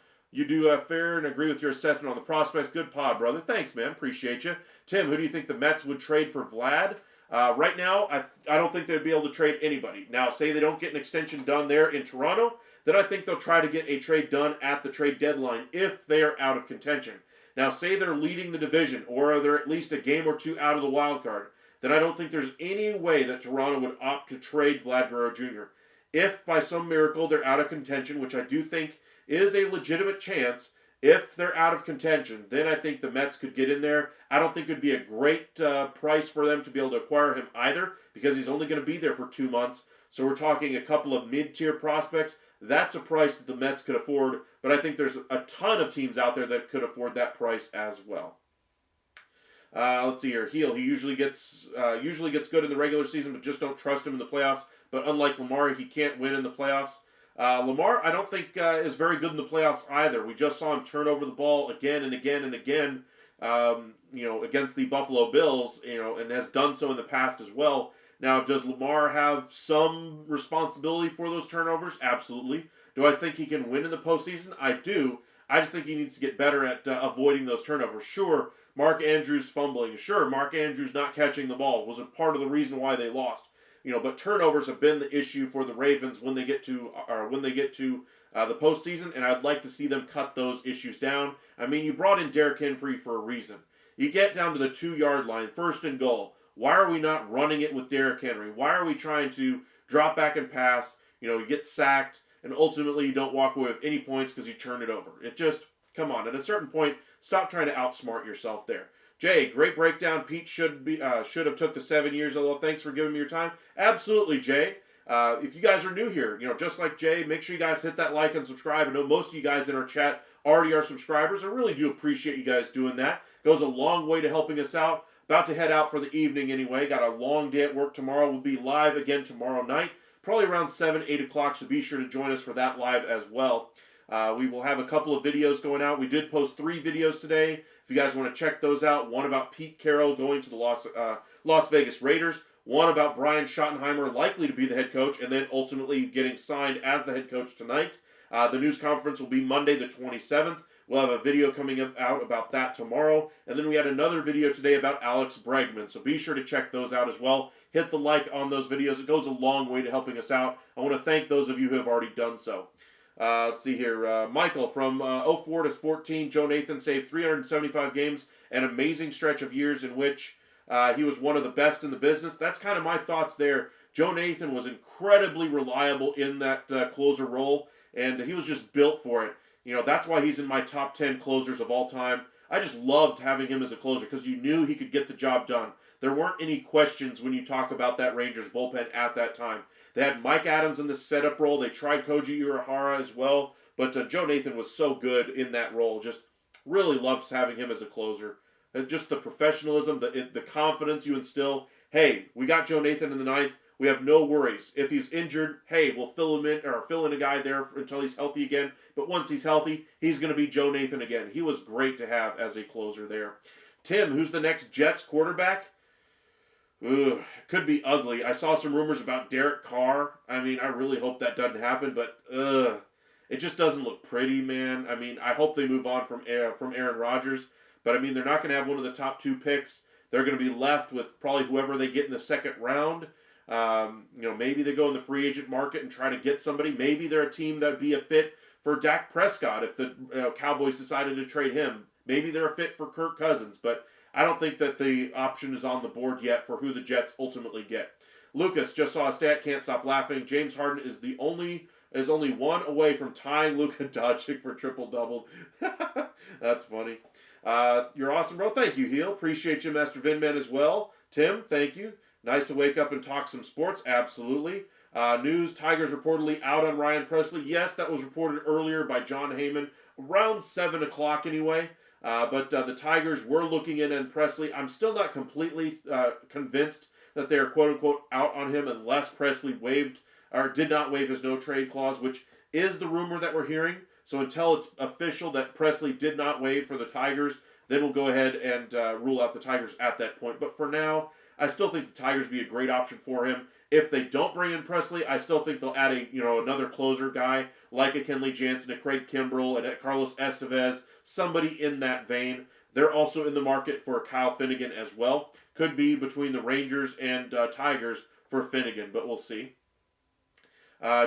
do fair and agree with your assessment on the prospects. Good pod, brother. Thanks, man. Appreciate you. Tim, who do you think the Mets would trade for Vlad? Right now, I don't think they'd be able to trade anybody. Now, say they don't get an extension done there in Toronto, then I think they'll try to get a trade done at the trade deadline if they are out of contention. Now, say they're leading the division, or they're at least a game or two out of the wild card, then I don't think there's any way that Toronto would opt to trade Vlad Guerrero Jr. If by some miracle they're out of contention, which I do think is a legitimate chance, if they're out of contention, then I think the Mets could get in there. I don't think it would be a great price for them to be able to acquire him either, because he's only going to be there for 2 months. So we're talking a couple of mid-tier prospects. That's a price that the Mets could afford, but I think there's a ton of teams out there that could afford that price as well. Let's see here. He usually gets good in the regular season, but just don't trust him in the playoffs. But unlike Lamar, he can't win in the playoffs. Lamar, I don't think is very good in the playoffs either. We just saw him turn over the ball again and again and again, against the Buffalo Bills, and has done so in the past as well. Now, does Lamar have some responsibility for those turnovers? Absolutely. Do I think he can win in the postseason? I do. I just think he needs to get better at avoiding those turnovers. Sure, Mark Andrews fumbling. Sure, Mark Andrews not catching the ball was a part of the reason why they lost. But turnovers have been the issue for the Ravens when they get to the postseason, and I'd like to see them cut those issues down. I mean, you brought in Derrick Henry for a reason. You get down to the 2-yard line, 1st and goal. Why are we not running it with Derrick Henry? Why are we trying to drop back and pass? You get sacked, and ultimately you don't walk away with any points because you turn it over. It just, come on. At a certain point, stop trying to outsmart yourself there. Jay, great breakdown. Pete should have took the 7 years. Although, thanks for giving me your time. Absolutely, Jay. If you guys are new here, just like Jay, make sure you guys hit that like and subscribe. I know most of you guys in our chat already are subscribers. I really do appreciate you guys doing that. It goes a long way to helping us out. About to head out for the evening anyway. Got a long day at work tomorrow. We'll be live again tomorrow night, probably around 7, 8 o'clock, so be sure to join us for that live as well. We will have a couple of videos going out. We did post 3 videos today. If you guys want to check those out, one about Pete Carroll going to the Las Vegas Raiders, one about Brian Schottenheimer likely to be the head coach, and then ultimately getting signed as the head coach tonight. The news conference will be Monday the 27th. We'll have a video coming out about that tomorrow. And then we had another video today about Alex Bregman. So be sure to check those out as well. Hit the like on those videos. It goes a long way to helping us out. I want to thank those of you who have already done so. Let's see here. Michael, from 04 to 14, Joe Nathan saved 375 games, an amazing stretch of years in which he was one of the best in the business. That's kind of my thoughts there. Joe Nathan was incredibly reliable in that closer role, and he was just built for it. That's why he's in my top 10 closers of all time. I just loved having him as a closer because you knew he could get the job done. There weren't any questions when you talk about that Rangers bullpen at that time. They had Mike Adams in the setup role. They tried Koji Urahara as well. But Joe Nathan was so good in that role. Just really loves having him as a closer. Just the professionalism, the confidence you instill. Hey, we got Joe Nathan in the ninth. We have no worries. If he's injured, hey, we'll fill in a guy there until he's healthy again. But once he's healthy, he's going to be Joe Nathan again. He was great to have as a closer there. Tim, who's the next Jets quarterback? Could be ugly. I saw some rumors about Derek Carr. I mean, I really hope that doesn't happen, but it just doesn't look pretty, man. I mean, I hope they move on from Aaron Rodgers, but I mean, they're not going to have one of the top 2 picks. They're going to be left with probably whoever they get in the second round. Maybe they go in the free agent market and try to get somebody. Maybe they're a team that would be a fit for Dak Prescott if the Cowboys decided to trade him. Maybe they're a fit for Kirk Cousins, but I don't think that the option is on the board yet for who the Jets ultimately get. Lucas just saw a stat, can't stop laughing. James Harden is only one away from tying Luka Doncic for triple-double. That's funny. You're awesome, bro. Thank you, Heel. Appreciate you, Master Vinman, as well. Tim, thank you. Nice to wake up and talk some sports. Absolutely. News, Tigers reportedly out on Ryan Presley. Yes, that was reported earlier by John Heyman, around 7 o'clock anyway. But the Tigers were looking in on Presley. I'm still not completely convinced that they're quote-unquote out on him unless Presley did not waive his no-trade clause, which is the rumor that we're hearing. So until it's official that Presley did not waive for the Tigers, then we'll go ahead and rule out the Tigers at that point. But for now, I still think the Tigers would be a great option for him. If they don't bring in Presley, I still think they'll add another closer guy like a Kenley Jansen, a Craig Kimbrell, and a Carlos Estevez, somebody in that vein. They're also in the market for Kyle Finnegan as well. Could be between the Rangers and Tigers for Finnegan, but we'll see.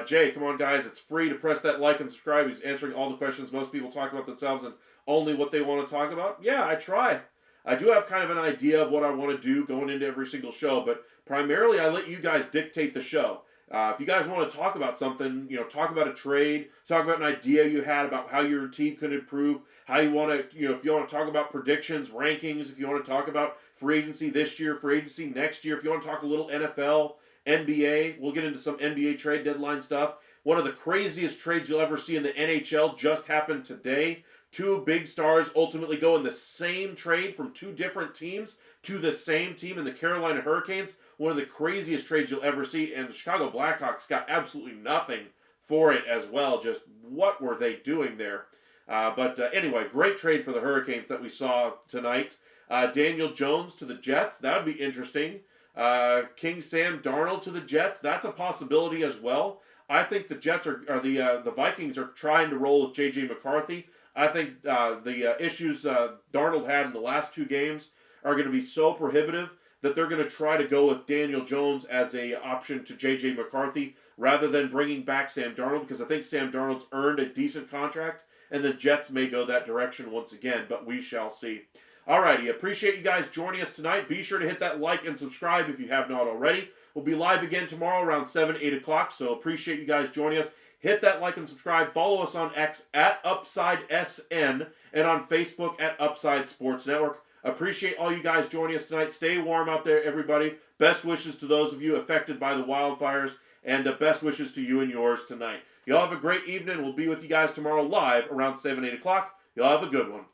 Jay, come on, guys. It's free to press that like and subscribe. He's answering all the questions most people talk about themselves and only what they want to talk about. Yeah, I try. I do have kind of an idea of what I want to do going into every single show, but primarily I let you guys dictate the show. If you guys want to talk about something, talk about a trade, talk about an idea you had about how your team could improve, how you want to, if you want to talk about predictions, rankings, if you want to talk about free agency this year, free agency next year, if you want to talk a little NFL, NBA, we'll get into some NBA trade deadline stuff. One of the craziest trades you'll ever see in the NHL just happened today. Two big stars ultimately go in the same trade from two different teams to the same team in the Carolina Hurricanes. One of the craziest trades you'll ever see, and the Chicago Blackhawks got absolutely nothing for it as well. Just what were they doing there? But anyway, great trade for the Hurricanes that we saw tonight. Daniel Jones to the Jets, that would be interesting. King Sam Darnold to the Jets, that's a possibility as well. I think the Jets the Vikings are trying to roll with J.J. McCarthy. I think the issues Darnold had in the last two games are going to be so prohibitive that they're going to try to go with Daniel Jones as a option to J.J. McCarthy rather than bringing back Sam Darnold, because I think Sam Darnold's earned a decent contract, and the Jets may go that direction once again, but we shall see. Alrighty, appreciate you guys joining us tonight. Be sure to hit that like and subscribe if you have not already. We'll be live again tomorrow around 7, 8 o'clock, so appreciate you guys joining us. Hit that like and subscribe. Follow us on X at UpsideSN and on Facebook at Upside Sports Network. Appreciate all you guys joining us tonight. Stay warm out there, everybody. Best wishes to those of you affected by the wildfires, and best wishes to you and yours tonight. Y'all have a great evening. We'll be with you guys tomorrow live around 7, 8 o'clock. Y'all have a good one.